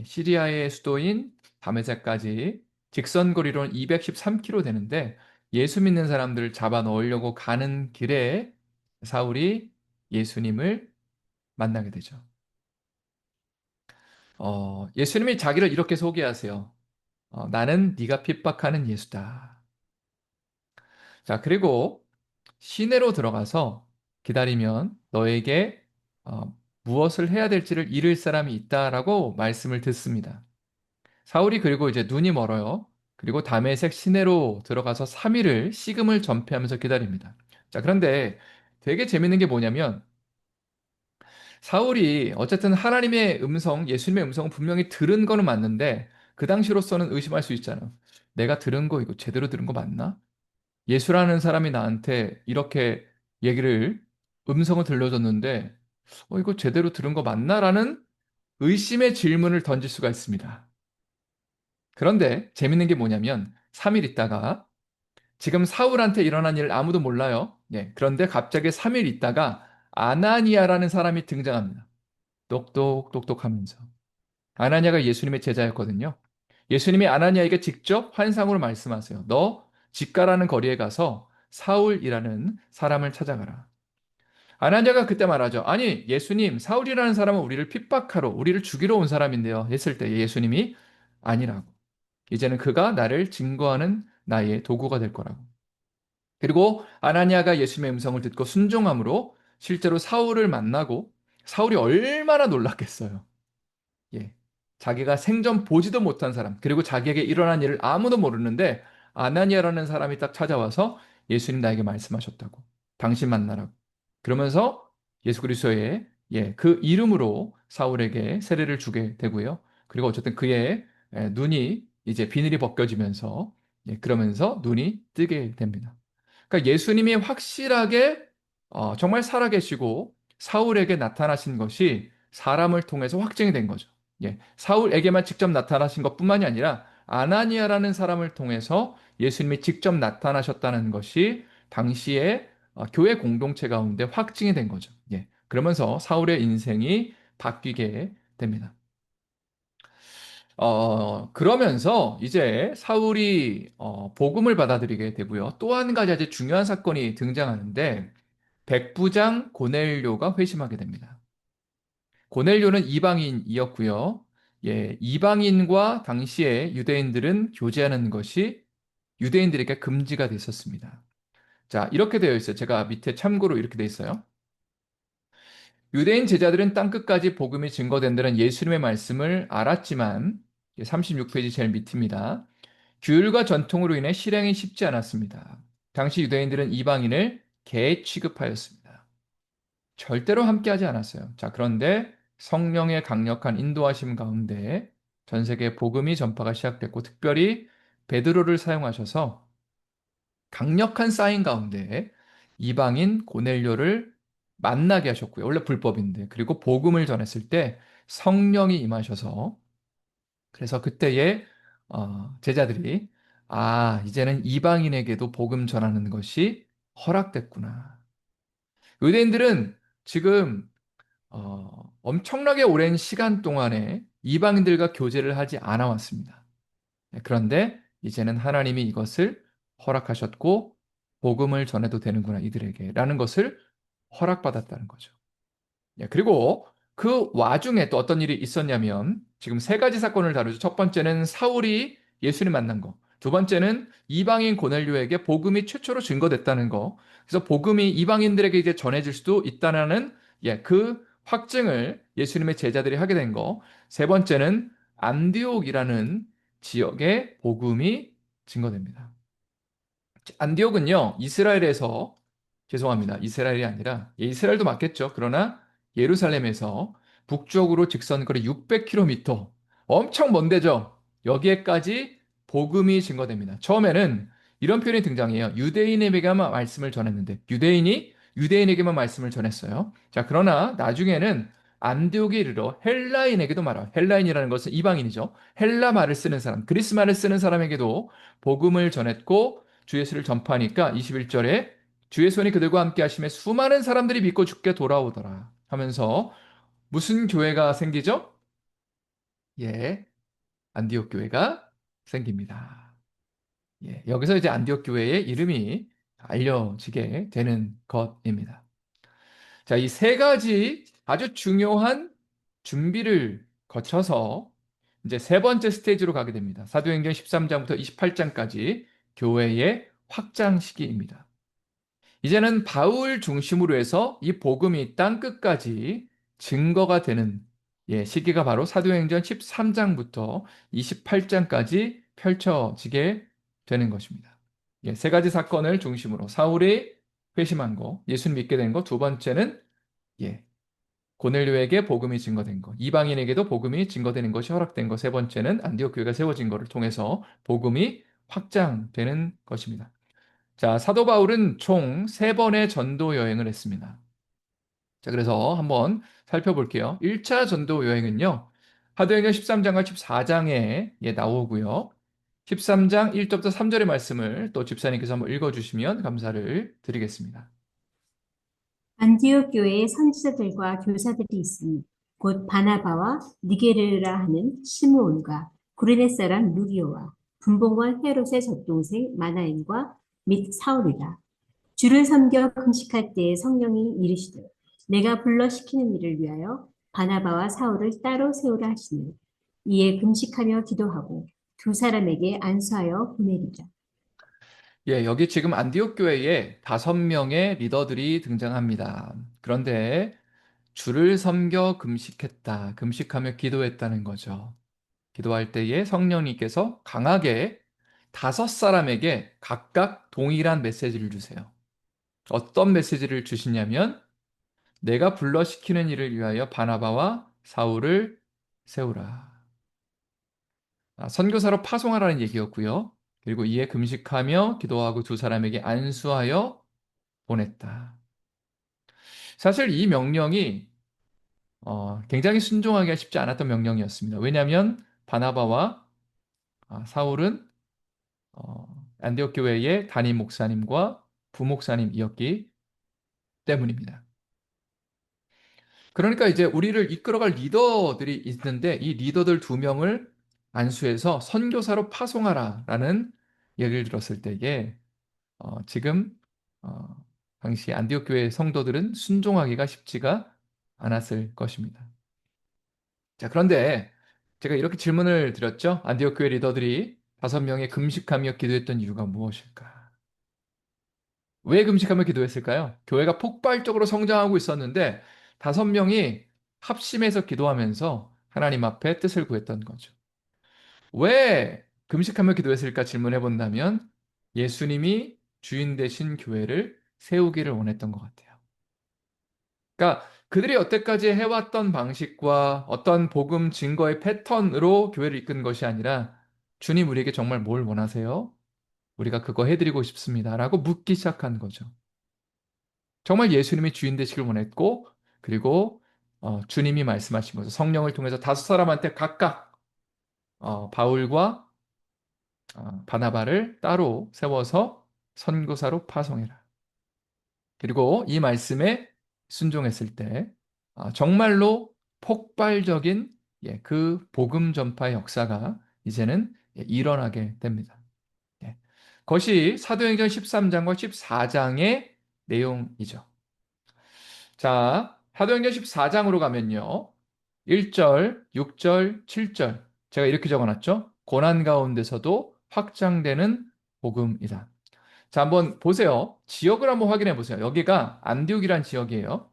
시리아의 수도인 다메섹까지 직선거리로는 213km 되는데 예수 믿는 사람들을 잡아 넣으려고 가는 길에 사울이 예수님을 만나게 되죠. 예수님이 자기를 이렇게 소개하세요. 나는 네가 핍박하는 예수다. 자, 그리고 시내로 들어가서 기다리면 너에게 무엇을 해야 될지를 잃을 사람이 있다라고 말씀을 듣습니다. 사울이 그리고 이제 눈이 멀어요. 그리고 다메섹 시내로 들어가서 3일을 식음을 전폐하면서 기다립니다. 자, 그런데 되게 재밌는 게 뭐냐면 사울이 어쨌든 하나님의 음성, 예수님의 음성을 분명히 들은 거는 맞는데 그 당시로서는 의심할 수 있잖아. 내가 들은 거 이거 제대로 들은 거 맞나? 예수라는 사람이 나한테 이렇게 얘기를 음성을 들려줬는데 이거 제대로 들은 거 맞나라는 의심의 질문을 던질 수가 있습니다. 그런데 재밌는 게 뭐냐면 3일 있다가 지금 사울한테 일어난 일을 아무도 몰라요. 예. 그런데 갑자기 3일 있다가 아나니아라는 사람이 등장합니다. 똑똑똑똑 하면서. 아나니아가 예수님의 제자였거든요. 예수님이 아나니아에게 직접 환상으로 말씀하세요. 너 집가라는 거리에 가서 사울이라는 사람을 찾아가라. 아나니아가 그때 말하죠. 아니, 예수님, 사울이라는 사람은 우리를 핍박하러, 우리를 죽이러 온 사람인데요. 했을 때 예수님이 아니라고. 이제는 그가 나를 증거하는 나의 도구가 될 거라고. 그리고 아나니아가 예수님의 음성을 듣고 순종함으로 실제로 사울을 만나고 사울이 얼마나 놀랐겠어요. 예. 자기가 생전 보지도 못한 사람, 그리고 자기에게 일어난 일을 아무도 모르는데 아나니아라는 사람이 딱 찾아와서 예수님 나에게 말씀하셨다고. 당신 만나라고. 그러면서 예수 그리스도의 그 이름으로 사울에게 세례를 주게 되고요. 그리고 어쨌든 그의 눈이 이제 비늘이 벗겨지면서 그러면서 눈이 뜨게 됩니다. 그러니까 예수님이 확실하게 정말 살아계시고 사울에게 나타나신 것이 사람을 통해서 확증이 된 거죠. 예, 사울에게만 직접 나타나신 것뿐만이 아니라 아나니아라는 사람을 통해서 예수님이 직접 나타나셨다는 것이 당시에 교회 공동체 가운데 확증이 된 거죠. 예, 그러면서 사울의 인생이 바뀌게 됩니다. 그러면서 이제 사울이 복음을 받아들이게 되고요. 또 한 가지 아주 중요한 사건이 등장하는데 백부장 고넬료가 회심하게 됩니다. 고넬료는 이방인이었고요. 예, 이방인과 당시에 유대인들은 교제하는 것이 유대인들에게 금지가 됐었습니다. 자, 이렇게 되어 있어요. 제가 밑에 참고로 이렇게 되어 있어요. 유대인 제자들은 땅끝까지 복음이 증거된다는 예수님의 말씀을 알았지만 36페이지 제일 밑입니다. 규율과 전통으로 인해 실행이 쉽지 않았습니다. 당시 유대인들은 이방인을 개 취급하였습니다. 절대로 함께하지 않았어요. 자, 그런데 성령의 강력한 인도하심 가운데 전 세계 복음이 전파가 시작됐고 특별히 베드로를 사용하셔서 강력한 사인 가운데 이방인 고넬료를 만나게 하셨고요. 원래 불법인데. 그리고 복음을 전했을 때 성령이 임하셔서 그래서 그때에 제자들이 이제는 이방인에게도 복음 전하는 것이 허락됐구나. 유대인들은 지금 엄청나게 오랜 시간 동안에 이방인들과 교제를 하지 않아 왔습니다. 그런데 이제는 하나님이 이것을 허락하셨고 복음을 전해도 되는구나 이들에게 라는 것을 허락받았다는 거죠. 그리고 그 와중에 또 어떤 일이 있었냐면 지금 세 가지 사건을 다루죠. 첫 번째는 사울이 예수님 만난 거. 두 번째는 이방인 고넬료에게 복음이 최초로 증거됐다는 거. 그래서 복음이 이방인들에게 이제 전해질 수도 있다는 그 확증을 예수님의 제자들이 하게 된 거. 세 번째는 안디옥이라는 지역에 복음이 증거됩니다. 안디옥은요, 이스라엘에서, 죄송합니다. 이스라엘이 아니라, 이스라엘도 맞겠죠. 그러나 예루살렘에서 북쪽으로 직선거리 600km, 엄청 먼 데죠. 여기에까지 복음이 증거됩니다. 처음에는 이런 표현이 등장해요. 유대인에게만 말씀을 전했는데, 유대인이 유대인에게만 말씀을 전했어요. 자, 그러나 나중에는 안디옥에 이르러 헬라인에게도 말해요. 헬라인이라는 것은 이방인이죠. 헬라 말을 쓰는 사람, 그리스 말을 쓰는 사람에게도 복음을 전했고, 주 예수를 전파하니까 21절에 주의 손이 그들과 함께 하심에 수많은 사람들이 믿고 주께 돌아오더라 하면서 무슨 교회가 생기죠? 예, 안디옥 교회가 생깁니다. 예, 여기서 이제 안디옥 교회의 이름이 알려지게 되는 것입니다. 자, 이 세 가지 아주 중요한 준비를 거쳐서 이제 세 번째 스테이지로 가게 됩니다. 사도행전 13장부터 28장까지 교회의 확장 시기입니다. 이제는 바울 중심으로 해서 이 복음이 땅 끝까지 증거가 되는 시기가 바로 사도행전 13장부터 28장까지 펼쳐지게 되는 것입니다. 세 가지 사건을 중심으로 사울이 회심한 거, 예수를 믿게 된 거, 두 번째는 고넬료에게 복음이 증거된 것, 이방인에게도 복음이 증거되는 것이 허락된 것, 세 번째는 안디옥 교회가 세워진 것을 통해서 복음이 확장되는 것입니다. 자, 사도 바울은 총 세번의 전도 여행을 했습니다. 자, 그래서 한번 살펴볼게요. 1차 전도 여행은요, 사도행전 13장과 14장에 나오고요. 13장 1절부터 3절의 말씀을 또 집사님께서 한번 읽어주시면 감사를 드리겠습니다. 안디옥 교회에 선지자들과 교사들이 있으니 곧 바나바와 니게르라 하는 시므온과 구레네 사람 루기오와 분봉왕 헤롯의 젖동생 마나인과 및 사울이라. 주를 섬겨 금식할 때에 성령이 이르시되 내가 불러 시키는 일을 위하여 바나바와 사울을 따로 세우라 하시니 이에 금식하며 기도하고 두 사람에게 안수하여 보내리라. 여기 지금 안디옥 교회에 5명의 리더들이 등장합니다. 그런데 주를 섬겨 금식했다. 금식하며 기도했다는 거죠. 기도할 때에 성령님께서 강하게 5사람에게 각각 동일한 메시지를 주세요. 어떤 메시지를 주시냐면 내가 불러 시키는 일을 위하여 바나바와 사울을 세우라. 선교사로 파송하라는 얘기였고요. 그리고 이에 금식하며 기도하고 두 사람에게 안수하여 보냈다. 사실 이 명령이 굉장히 순종하기가 쉽지 않았던 명령이었습니다. 왜냐하면 바나바와 사울은 안디옥 교회의 담임 목사님과 부목사님이었기 때문입니다. 그러니까 이제 우리를 이끌어갈 리더들이 있는데 이 리더들 2명을 안수해서 선교사로 파송하라라는 얘기를 들었을 때에 지금 어, 당시 안디옥 교회 성도들은 순종하기가 쉽지가 않았을 것입니다. 자, 그런데 제가 이렇게 질문을 드렸죠. 안디옥 교회 리더들이 5명의 금식하며 기도했던 이유가 무엇일까? 왜 금식하며 기도했을까요? 교회가 폭발적으로 성장하고 있었는데 5명이 합심해서 기도하면서 하나님 앞에 뜻을 구했던 거죠. 왜 금식하며 기도했을까 질문해 본다면 예수님이 주인 되신 교회를 세우기를 원했던 것 같아요. 그러니까 그들이 여태까지 해왔던 방식과 어떤 복음 증거의 패턴으로 교회를 이끈 것이 아니라 주님 우리에게 정말 뭘 원하세요? 우리가 그거 해드리고 싶습니다. 라고 묻기 시작한 거죠. 정말 예수님이 주인 되시길 원했고 그리고 주님이 말씀하신 거죠. 성령을 통해서 5사람한테 각각 바울과 바나바를 따로 세워서 선교사로 파송해라. 그리고 이 말씀에 순종했을 때 정말로 폭발적인 그 복음 전파의 역사가 이제는 일어나게 됩니다. 예. 그것이 사도행전 13장과 14장의 내용이죠. 자, 사도행전 14장으로 가면요. 1절, 6절, 7절. 제가 이렇게 적어놨죠. 고난 가운데서도 확장되는 복음이다. 자, 한번 보세요. 지역을 한번 확인해 보세요. 여기가 안디옥이란 지역이에요.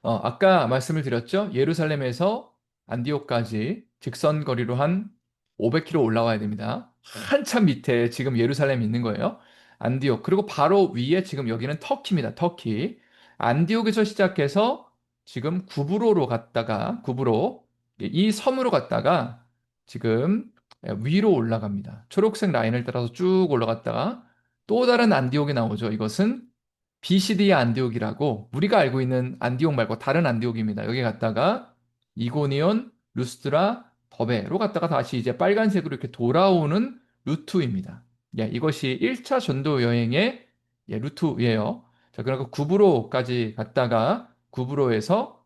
아까 말씀을 드렸죠? 예루살렘에서 안디옥까지 직선 거리로 한 500km 올라와야 됩니다. 한참 밑에 지금 예루살렘이 있는 거예요. 안디옥. 그리고 바로 위에 지금 여기는 터키입니다. 터키. 안디옥에서 시작해서 지금 구브로로 갔다가, 구브로, 이 섬으로 갔다가 지금 위로 올라갑니다. 초록색 라인을 따라서 쭉 올라갔다가 또 다른 안디옥이 나오죠. 이것은 비시디아 안디옥이라고 우리가 알고 있는 안디옥 말고 다른 안디옥입니다. 여기 갔다가 이고니온, 루스드라, 더베로 갔다가 다시 이제 빨간색으로 이렇게 돌아오는 루트입니다. 이것이 1차 전도 여행의 루트예요. 자, 그러니까 구브로까지 갔다가 구브로에서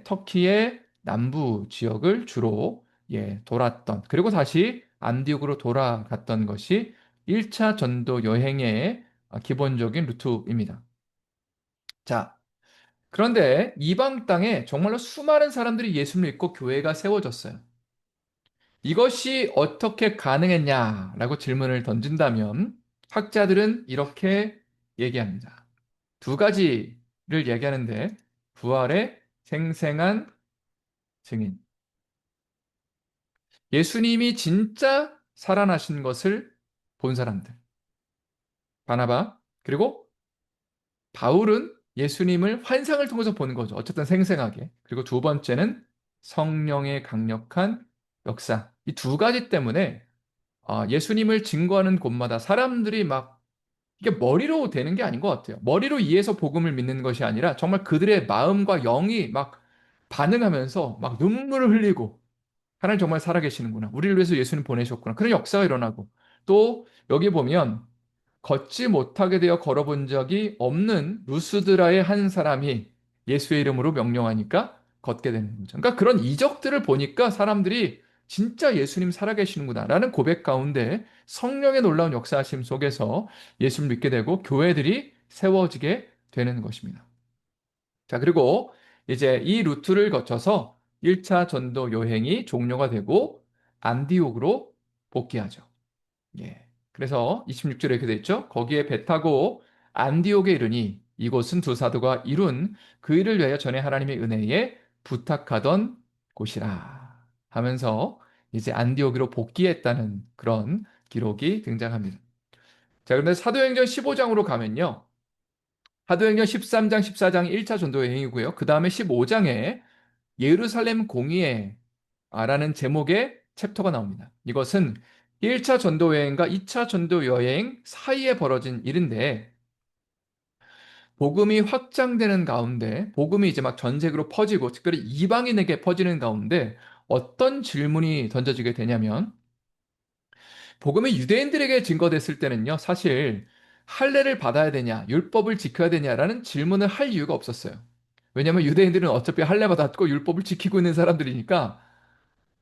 터키의 남부 지역을 주로 돌았던 그리고 다시 안디옥으로 돌아갔던 것이 1차 전도 여행의 기본적인 루트입니다. 자, 그런데 이방 땅에 정말로 수많은 사람들이 예수를 믿고 교회가 세워졌어요. 이것이 어떻게 가능했냐라고 질문을 던진다면 학자들은 이렇게 얘기합니다. 2가지를 얘기하는데 부활의 생생한 증인. 예수님이 진짜 살아나신 것을 본 사람들. 바나바, 그리고 바울은 예수님을 환상을 통해서 보는 거죠. 어쨌든 생생하게. 그리고 2번째는 성령의 강력한 역사. 이 2가지 때문에 예수님을 증거하는 곳마다 사람들이 막 이게 머리로 되는 게 아닌 것 같아요. 머리로 이해해서 복음을 믿는 것이 아니라 정말 그들의 마음과 영이 막 반응하면서 막 눈물을 흘리고 하나님 정말 살아계시는구나. 우리를 위해서 예수님 보내셨구나. 그런 역사가 일어나고 또 여기 보면 걷지 못하게 되어 걸어본 적이 없는 루스드라의 한 사람이 예수의 이름으로 명령하니까 걷게 되는 거죠. 그러니까 그런 이적들을 보니까 사람들이 진짜 예수님 살아계시는구나라는 고백 가운데 성령의 놀라운 역사하심 속에서 예수를 믿게 되고 교회들이 세워지게 되는 것입니다. 자, 그리고 이제 이 루트를 거쳐서 1차 전도 여행이 종료가 되고 안디옥으로 복귀하죠. 예. 그래서 26절에 이렇게 돼 있죠. 거기에 배 타고 안디옥에 이르니 이곳은 두 사도가 이룬 그 일을 위하여 전에 하나님의 은혜에 부탁하던 곳이라 하면서 이제 안디옥으로 복귀했다는 그런 기록이 등장합니다. 자, 그런데 사도행전 15장으로 가면요. 사도행전 13장, 14장 1차 전도 여행이고요. 그 다음에 15장에 예루살렘 공의회 라는 제목의 챕터가 나옵니다. 이것은 1차 전도 여행과 2차 전도 여행 사이에 벌어진 일인데 복음이 확장되는 가운데 복음이 이제 막 전 세계로 퍼지고 특별히 이방인에게 퍼지는 가운데 어떤 질문이 던져지게 되냐면 복음이 유대인들에게 증거됐을 때는요. 사실 할례를 받아야 되냐, 율법을 지켜야 되냐라는 질문을 할 이유가 없었어요. 왜냐하면 유대인들은 어차피 할례 받았고 율법을 지키고 있는 사람들이니까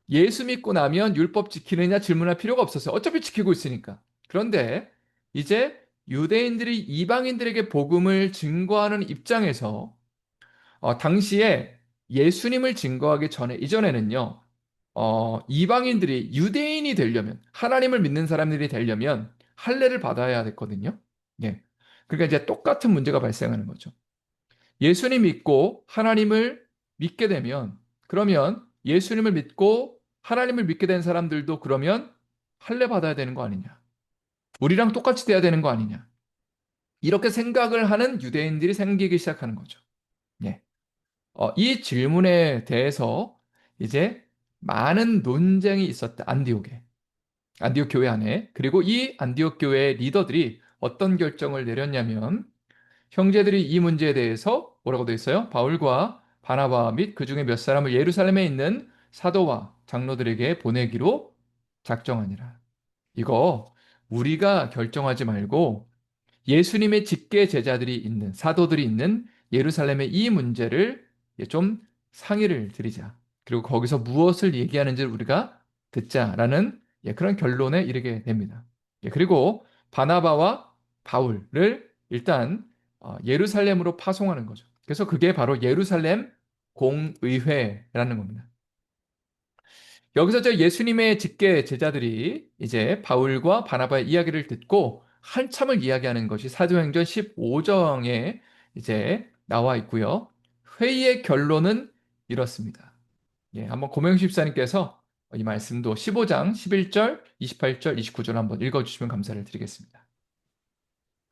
예수 믿고 나면 율법 지키느냐 질문할 필요가 없었어요. 어차피 지키고 있으니까. 그런데 이제 유대인들이 이방인들에게 복음을 증거하는 입장에서 당시에 예수님을 증거하기 전에 이전에는요. 이방인들이 유대인이 되려면 하나님을 믿는 사람들이 되려면 할례를 받아야 됐거든요. 예. 그러니까 이제 똑같은 문제가 발생하는 거죠. 예수님 믿고 하나님을 믿게 되면 그러면 예수님을 믿고 하나님을 믿게 된 사람들도 그러면 할례 받아야 되는 거 아니냐? 우리랑 똑같이 돼야 되는 거 아니냐? 이렇게 생각을 하는 유대인들이 생기기 시작하는 거죠. 예. 이 질문에 대해서 이제 많은 논쟁이 있었다. 안디옥에. 안디옥 교회 안에. 그리고 이 안디옥 교회의 리더들이 어떤 결정을 내렸냐면 형제들이 이 문제에 대해서 뭐라고 되어 있어요? 바울과 바나바 및 그 중에 몇 사람을 예루살렘에 있는 사도와 장로들에게 보내기로 작정하니라. 이거 우리가 결정하지 말고 예수님의 직계 제자들이 있는 사도들이 있는 예루살렘의 이 문제를 좀 상의를 드리자. 그리고 거기서 무엇을 얘기하는지를 우리가 듣자라는 그런 결론에 이르게 됩니다. 그리고 바나바와 바울을 일단 예루살렘으로 파송하는 거죠. 그래서 그게 바로 예루살렘 공의회라는 겁니다. 여기서 저 예수님의 직계 제자들이 이제 바울과 바나바의 이야기를 듣고 한참을 이야기하는 것이 사도행전 15장에 이제 나와 있고요. 회의의 결론은 이렇습니다. 한번 고명식 집사님께서 이 말씀도 15장 11절, 28절, 29절 한번 읽어주시면 감사를 드리겠습니다.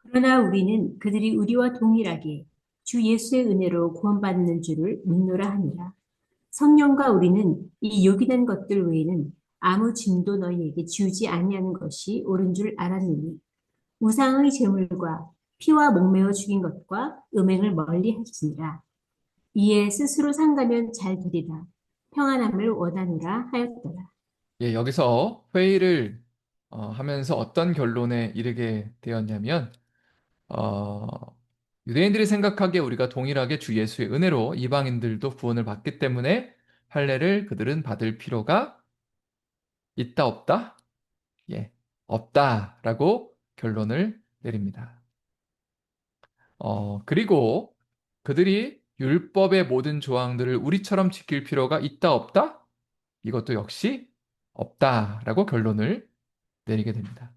그러나 우리는 그들이 우리와 동일하게 주 예수의 은혜로 구원받는 줄을 믿노라 하니라. 성령과 우리는 이 요기된 것들 외에는 아무 짐도 너희에게 지우지 아니하는 것이 옳은 줄 알았느니 우상의 제물과 피와 목매어 죽인 것과 음행을 멀리 하시니라. 이에 스스로 상가면 잘 되리라. 평안함을 원하노라 하였더라. 여기서 회의를 하면서 어떤 결론에 이르게 되었냐면 어, 유대인들이 생각하기에 우리가 동일하게 주 예수의 은혜로 이방인들도 구원을 받기 때문에 할례를 그들은 받을 필요가 있다 없다? 없다라고 결론을 내립니다. 그리고 그들이 율법의 모든 조항들을 우리처럼 지킬 필요가 있다 없다? 이것도 역시 없다라고 결론을 내리게 됩니다.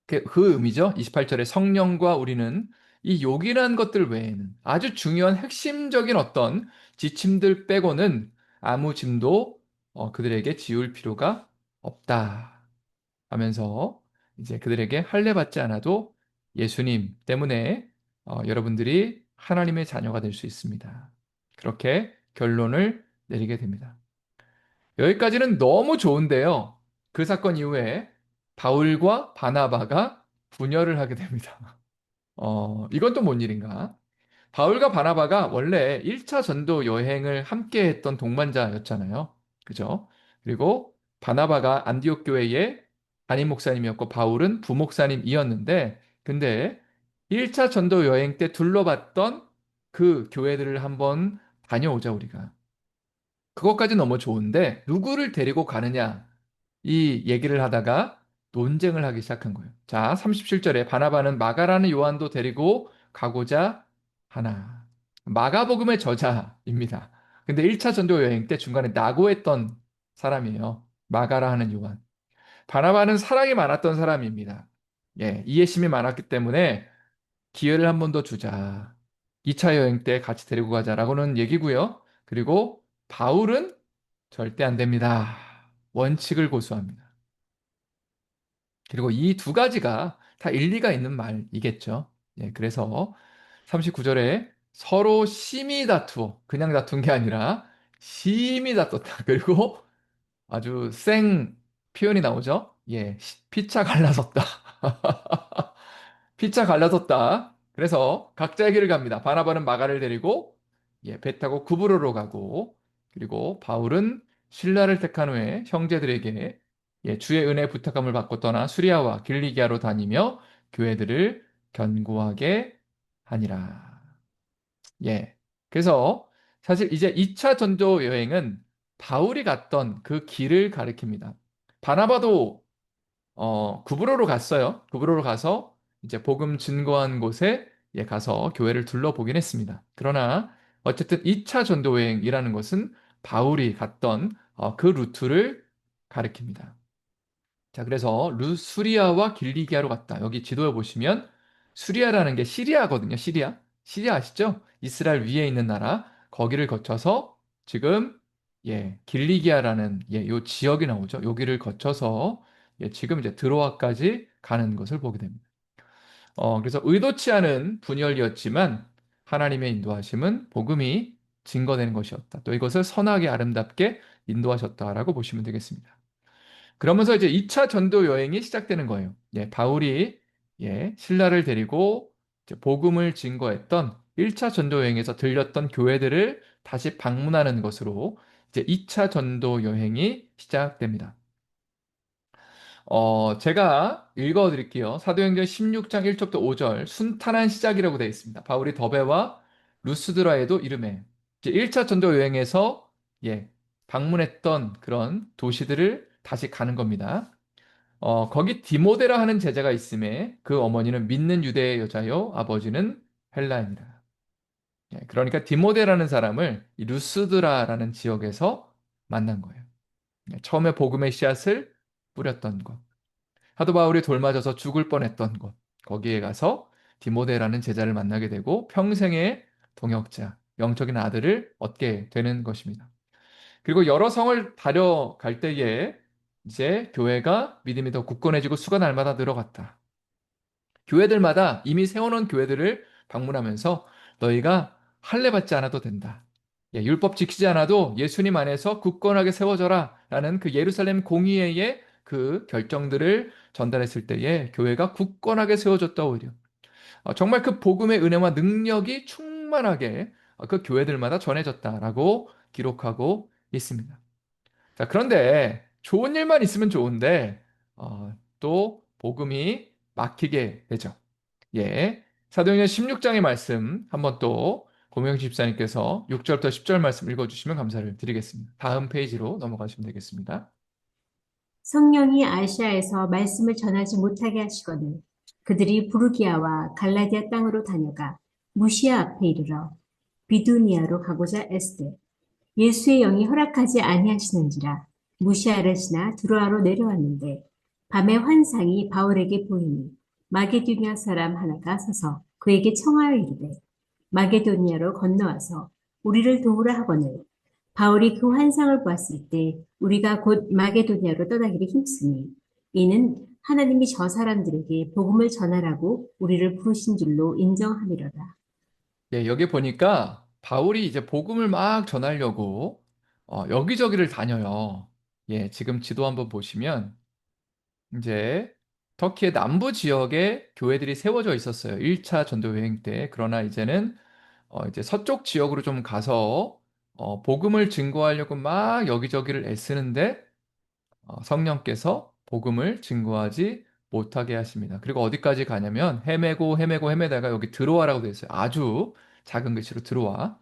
그 의미죠. 28절에 성령과 우리는 이 요긴한 것들 외에는 아주 중요한 핵심적인 어떤 지침들 빼고는 아무 짐도 그들에게 지울 필요가 없다 하면서 이제 그들에게 할례 받지 않아도 예수님 때문에 여러분들이 하나님의 자녀가 될 수 있습니다. 그렇게 결론을 내리게 됩니다. 여기까지는 너무 좋은데요. 그 사건 이후에 바울과 바나바가 분열을 하게 됩니다. 이건 또 뭔 일인가? 바울과 바나바가 원래 1차 전도 여행을 함께 했던 동반자였잖아요. 그죠? 그리고 바나바가 안디옥 교회의 담임 목사님이었고 바울은 부목사님이었는데 근데 1차 전도 여행 때 둘러봤던 그 교회들을 한번 다녀오자 우리가. 그것까지 너무 좋은데 누구를 데리고 가느냐 이 얘기를 하다가 논쟁을 하기 시작한 거예요. 자, 37절에 바나바는 마가라는 요한도 데리고 가고자 하나. 마가복음의 저자입니다. 근데 1차 전도 여행 때 중간에 낙오했던 사람이에요. 마가라 하는 요한. 바나바는 사랑이 많았던 사람입니다. 예, 이해심이 많았기 때문에 기회를 한 번 더 주자. 2차 여행 때 같이 데리고 가자라고는 얘기고요. 그리고 바울은 절대 안 됩니다. 원칙을 고수합니다. 그리고 이 두 가지가 다 일리가 있는 말이겠죠. 예, 그래서 39절에 서로 심히 다투어, 그냥 다툰 게 아니라 심히 다퉜다. 그리고 아주 생 표현이 나오죠. 예, 피차 갈라섰다. 피차 갈라섰다. 그래서 각자의 길을 갑니다. 바나바는 마가를 데리고 배 타고 구브로로 가고 그리고 바울은 신라를 택한 후에 형제들에게 주의 은혜 부탁함을 받고 떠나 수리아와 길리기아로 다니며 교회들을 견고하게 하니라. 예. 그래서 사실 이제 2차 전도 여행은 바울이 갔던 그 길을 가리킵니다. 바나바도 구브로로 갔어요. 구브로로 가서 이제 복음 증거한 곳에 가서 교회를 둘러보긴 했습니다. 그러나 어쨌든 2차 전도 여행이라는 것은 바울이 갔던 그 루트를 가리킵니다. 자, 그래서 수리아와 길리기아로 갔다. 여기 지도에 보시면 수리아라는 게 시리아거든요. 시리아. 시리아 아시죠? 이스라엘 위에 있는 나라. 거기를 거쳐서 지금 길리기아라는 요 지역이 나오죠. 여기를 거쳐서 지금 이제 드로아까지 가는 것을 보게 됩니다. 그래서 의도치 않은 분열이었지만 하나님의 인도하심은 복음이 증거되는 것이었다. 또 이것을 선하게 아름답게 인도하셨다라고 보시면 되겠습니다. 그러면서 이제 2차 전도 여행이 시작되는 거예요. 바울이 신라를 데리고 이제 복음을 증거했던 1차 전도 여행에서 들렸던 교회들을 다시 방문하는 것으로 이제 2차 전도 여행이 시작됩니다. 제가 읽어 드릴게요. 사도행전 16장 1절부터 5절 순탄한 시작이라고 되어 있습니다. 바울이 더베와 루스드라에도 이름해. 이제 1차 전도 여행에서 방문했던 그런 도시들을 다시 가는 겁니다. 거기 디모데라 하는 제자가 있음에 그 어머니는 믿는 유대 여자요 아버지는 헬라인이라. 그러니까 디모데라는 사람을 이 루스드라라는 지역에서 만난 거예요. 처음에 복음의 씨앗을 뿌렸던 곳. 사도 바울이 돌 맞아서 죽을 뻔했던 곳. 거기에 가서 디모데라는 제자를 만나게 되고 평생의 동역자, 영적인 아들을 얻게 되는 것입니다. 그리고 여러 성을 다려갈 때에 이제 교회가 믿음이 더 굳건해지고 수가 날마다 늘어갔다. 교회들마다 이미 세워놓은 교회들을 방문하면서 너희가 할례 받지 않아도 된다. 율법 지키지 않아도 예수님 안에서 굳건하게 세워져라 라는 그 예루살렘 공의회의 그 결정들을 전달했을 때에 교회가 굳건하게 세워졌다 오히려. 정말 그 복음의 은혜와 능력이 충만하게 그 교회들마다 전해졌다라고 기록하고 있습니다. 자, 그런데 좋은 일만 있으면 좋은데 또 복음이 막히게 되죠. 사도행전 16장의 말씀 한번 또 고명식 집사님께서 6절부터 10절 말씀 읽어주시면 감사를 드리겠습니다. 다음 페이지로 넘어가시면 되겠습니다. 성령이 아시아에서 말씀을 전하지 못하게 하시거늘 그들이 부르기아와 갈라디아 땅으로 다녀가 무시아 앞에 이르러 비두니아로 가고자 애쓰되 예수의 영이 허락하지 아니하시는지라 무시아를 지나 두로아로 내려왔는데 밤에 환상이 바울에게 보이니 마게도니아 사람 하나가 서서 그에게 청하여 이르되 마게도니아로 건너와서 우리를 도우라 하거늘 바울이 그 환상을 보았을 때 우리가 곧 마게도니아로 떠나기를 힘쓰니 이는 하나님이 저 사람들에게 복음을 전하라고 우리를 부르신 줄로 인정함이로다. 여기 보니까 바울이 이제 복음을 막 전하려고 여기저기를 다녀요. 지금 지도 한번 보시면 이제 터키의 남부 지역에 교회들이 세워져 있었어요. 1차 전도 여행 때. 그러나 이제는 이제 서쪽 지역으로 좀 가서 복음을 증거하려고 막 여기저기를 애쓰는데 성령께서 복음을 증거하지 못하게 하십니다. 그리고 어디까지 가냐면 헤매고 헤매고 헤매다가 여기 드로아라고 되어 있어요. 아주 작은 글씨로 드로아.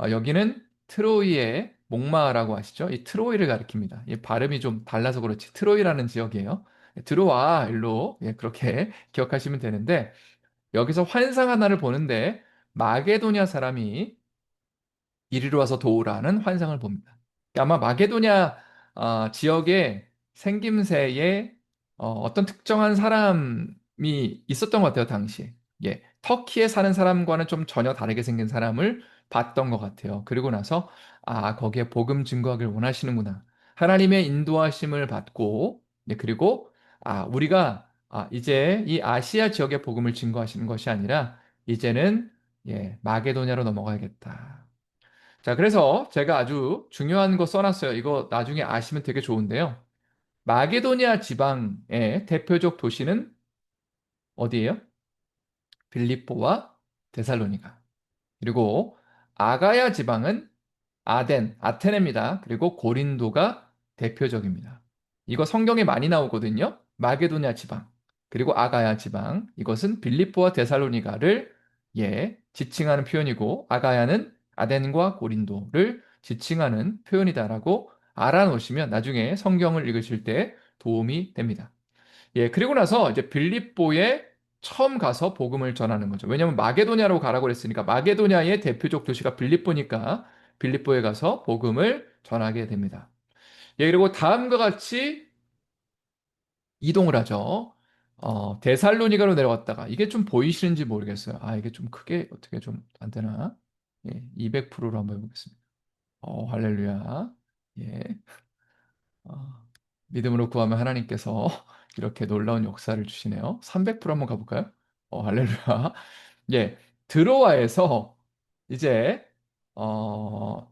여기는 트로이의 목마라고 아시죠? 이 트로이를 가리킵니다. 이 발음이 좀 달라서 그렇지 트로이라는 지역이에요. 들어와 일로 예, 그렇게 기억하시면 되는데 여기서 환상 하나를 보는데 마게도냐 사람이 이리로 와서 도우라는 환상을 봅니다. 아마 마게도냐 지역의 생김새에 어떤 특정한 사람이 있었던 것 같아요, 당시에. 예, 터키에 사는 사람과는 좀 전혀 다르게 생긴 사람을 봤던 것 같아요. 그리고 나서 거기에 복음 증거하길 원하시는구나. 하나님의 인도하심을 받고, 예, 그리고 우리가 이제 이 아시아 지역의 복음을 증거하시는 것이 아니라 이제는 예, 마게도냐로 넘어가야겠다. 자, 그래서 제가 아주 중요한 거 써놨어요. 이거 나중에 아시면 되게 좋은데요. 마게도니아 지방의 대표적 도시는 어디예요? 빌립보와 데살로니가. 그리고 아가야 지방은 아테네입니다. 그리고 고린도가 대표적입니다. 이거 성경에 많이 나오거든요. 마게도냐 지방, 그리고 아가야 지방. 이것은 빌립보와 데살로니가를 지칭하는 표현이고 아가야는 아덴과 고린도를 지칭하는 표현이다라고 알아놓으시면 나중에 성경을 읽으실 때 도움이 됩니다. 그리고 나서 이제 빌립보에 처음 가서 복음을 전하는 거죠. 왜냐하면 마게도냐로 가라고 그랬으니까 마게도냐의 대표적 도시가 빌립보니까 빌립보에 가서 복음을 전하게 됩니다. 그리고 다음과 같이 이동을 하죠. 데살로니가로 내려갔다가 이게 좀 보이시는지 모르겠어요. 이게 좀 크게 어떻게 좀 안 되나? 200%로 한번 해보겠습니다. 할렐루야. 예. 어, 믿음으로 구하면 하나님께서 이렇게 놀라운 역사를 주시네요. 300% 한번 가볼까요? 할렐루야. 예, 드로아에서 이제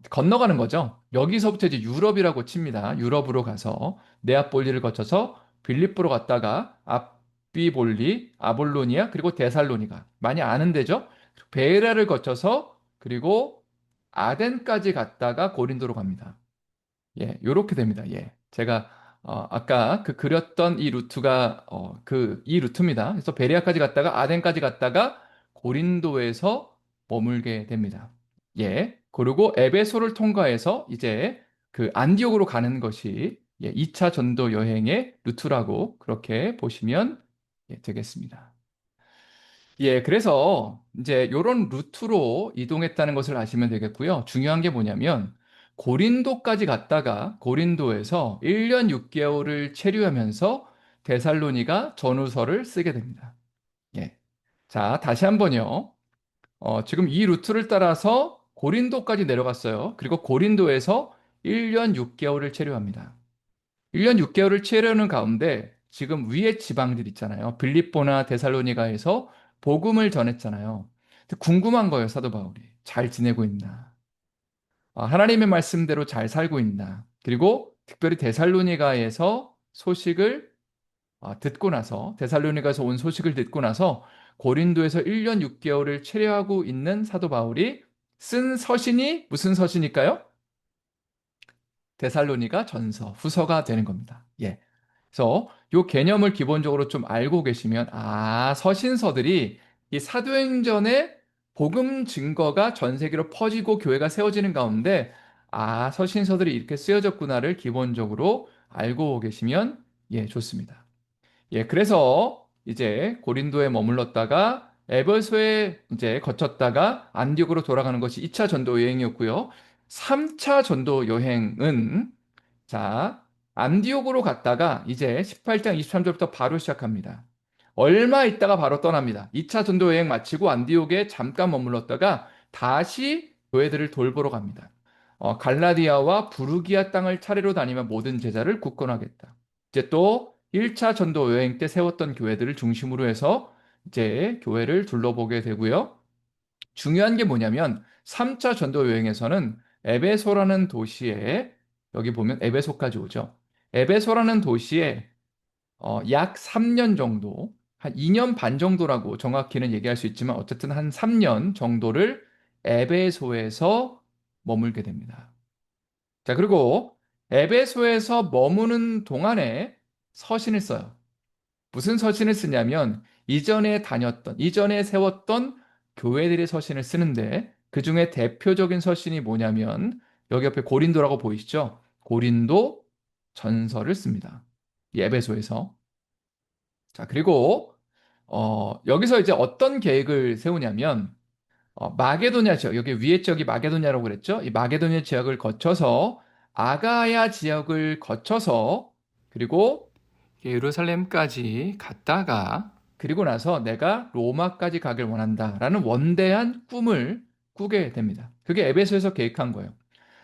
건너가는 거죠. 여기서부터 이제 유럽이라고 칩니다. 유럽으로 가서 네아폴리를 거쳐서 빌립보로 갔다가 앞비볼리, 아볼로니아 그리고 데살로니가 많이 아는 데죠. 베레라를 거쳐서 그리고 아덴까지 갔다가 고린도로 갑니다. 요렇게 됩니다. 제가 아까 그 그렸던 이 루트가 이 루트입니다. 그래서 베레아까지 갔다가 아덴까지 갔다가 고린도에서 머물게 됩니다. 그리고 에베소를 통과해서 이제 그 안디옥으로 가는 것이 2차 전도 여행의 루트라고 그렇게 보시면 되겠습니다. 그래서 이제 요런 루트로 이동했다는 것을 아시면 되겠고요. 중요한 게 뭐냐면 고린도까지 갔다가 고린도에서 1년 6개월을 체류하면서 데살로니가 전후서를 쓰게 됩니다. 예. 자, 다시 한번요. 지금 이 루트를 따라서 고린도까지 내려갔어요. 그리고 고린도에서 1년 6개월을 체류합니다. 1년 6개월을 채우려는 가운데 지금 위에 지방들 있잖아요. 빌립보나 데살로니가에서 복음을 전했잖아요. 근데 궁금한 거예요, 사도 바울이. 잘 지내고 있나? 하나님의 말씀대로 잘 살고 있나? 그리고 특별히 데살로니가에서 소식을 듣고 나서 데살로니가에서 온 소식을 듣고 나서 고린도에서 1년 6개월을 체류하고 있는 사도 바울이 쓴 서신이 무슨 서신일까요? 데살로니가 전서, 후서가 되는 겁니다. 그래서 이 개념을 기본적으로 좀 알고 계시면, 서신서들이 이 사도행전의 복음 증거가 전 세계로 퍼지고 교회가 세워지는 가운데, 서신서들이 이렇게 쓰여졌구나를 기본적으로 알고 계시면, 좋습니다. 그래서 이제 고린도에 머물렀다가 에베소에 이제 거쳤다가 안디옥으로 돌아가는 것이 2차 전도 여행이었고요. 3차 전도 여행은 자, 안디옥으로 갔다가 이제 18장 23절부터 바로 시작합니다. 얼마 있다가 바로 떠납니다. 2차 전도 여행 마치고 안디옥에 잠깐 머물렀다가 다시 교회들을 돌보러 갑니다. 갈라디아와 부르기아 땅을 차례로 다니며 모든 제자를 굳건하겠다. 이제 또 1차 전도 여행 때 세웠던 교회들을 중심으로 해서 이제 교회를 둘러보게 되고요. 중요한 게 뭐냐면 3차 전도 여행에서는 에베소라는 도시에 여기 보면 에베소까지 오죠. 에베소라는 도시에 약 3년 정도, 한 2년 반 정도라고 정확히는 얘기할 수 있지만 어쨌든 한 3년 정도를 에베소에서 머물게 됩니다. 자, 그리고 에베소에서 머무는 동안에 서신을 써요. 무슨 서신을 쓰냐면 이전에 세웠던 교회들의 서신을 쓰는데 그 중에 대표적인 서신이 뭐냐면 여기 옆에 고린도라고 보이시죠? 고린도 전서를 씁니다. 이 에베소에서. 자, 그리고 여기서 이제 어떤 계획을 세우냐면 마게도냐 지역, 여기 위에 지역이 마게도냐라고 그랬죠? 이 마게도냐 지역을 거쳐서 아가야 지역을 거쳐서 그리고 예루살렘까지 갔다가 그리고 나서 내가 로마까지 가길 원한다라는 원대한 꿈을 꾸게 됩니다. 그게 에베소에서 계획한 거예요.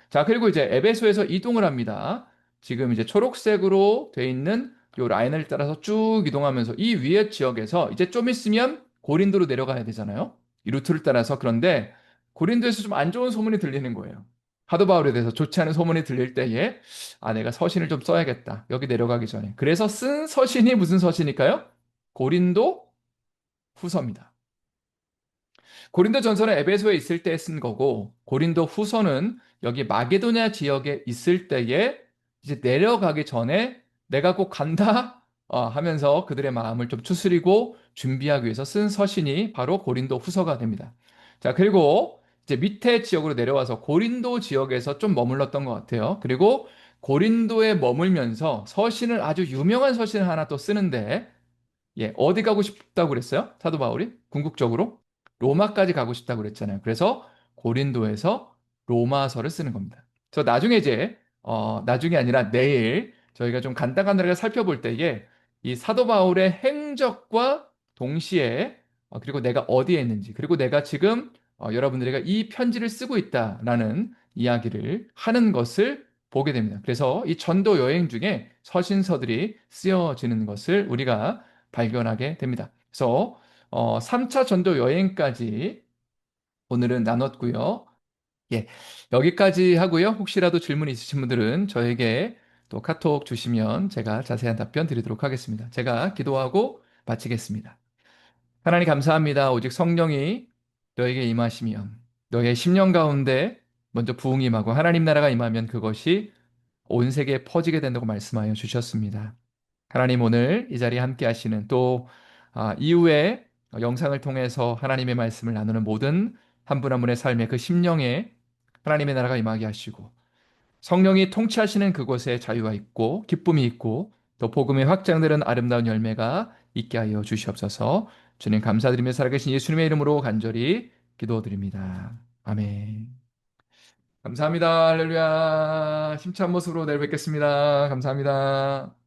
자, 그리고 이제 에베소에서 이동을 합니다. 지금 이제 초록색으로 돼 있는 요 라인을 따라서 쭉 이동하면서 이 위에 지역에서 이제 좀 있으면 고린도로 내려가야 되잖아요. 이 루트를 따라서. 그런데 고린도에서 좀 안 좋은 소문이 들리는 거예요. 사도 바울에 대해서 좋지 않은 소문이 들릴 때에 내가 서신을 좀 써야겠다. 여기 내려가기 전에. 그래서 쓴 서신이 무슨 서신일까요? 고린도 후서입니다. 고린도 전서는 에베소에 있을 때 쓴 거고, 고린도 후서는 여기 마게도냐 지역에 있을 때에 이제 내려가기 전에 내가 꼭 간다 하면서 그들의 마음을 좀 추스리고 준비하기 위해서 쓴 서신이 바로 고린도 후서가 됩니다. 자, 그리고 이제 밑에 지역으로 내려와서 고린도 지역에서 좀 머물렀던 것 같아요. 그리고 고린도에 머물면서 서신을 아주 유명한 서신을 하나 또 쓰는데 어디 가고 싶다고 그랬어요? 사도 바울이? 궁극적으로? 로마까지 가고 싶다고 그랬잖아요. 그래서 고린도에서 로마서를 쓰는 겁니다. 그래서 나중에 이제, 나중에 아니라 내일 저희가 좀 간단하게 살펴볼 때에 이 사도 바울의 행적과 동시에, 그리고 내가 어디에 있는지, 그리고 내가 지금 여러분들에게 이 편지를 쓰고 있다라는 이야기를 하는 것을 보게 됩니다. 그래서 이 전도 여행 중에 서신서들이 쓰여지는 것을 우리가 발견하게 됩니다. 그래서 3차 전도 여행까지 오늘은 나눴고요. 예, 여기까지 하고요. 혹시라도 질문 있으신 분들은 저에게 또 카톡 주시면 제가 자세한 답변 드리도록 하겠습니다. 제가 기도하고 마치겠습니다. 하나님 감사합니다. 오직 성령이 너에게 임하시면 너의 심령 가운데 먼저 부흥이 임하고 하나님 나라가 임하면 그것이 온 세계에 퍼지게 된다고 말씀하여 주셨습니다. 하나님 오늘 이 자리에 함께 하시는 또 이후에 영상을 통해서 하나님의 말씀을 나누는 모든 한 분 한 분의 삶의 그 심령에 하나님의 나라가 임하게 하시고 성령이 통치하시는 그곳에 자유가 있고 기쁨이 있고 또 복음의 확장되는 아름다운 열매가 있게 하여 주시옵소서. 주님 감사드리며 살아계신 예수님의 이름으로 간절히 기도드립니다. 아멘. 감사합니다. 할렐루야. 힘찬 모습으로 내일 뵙겠습니다. 감사합니다.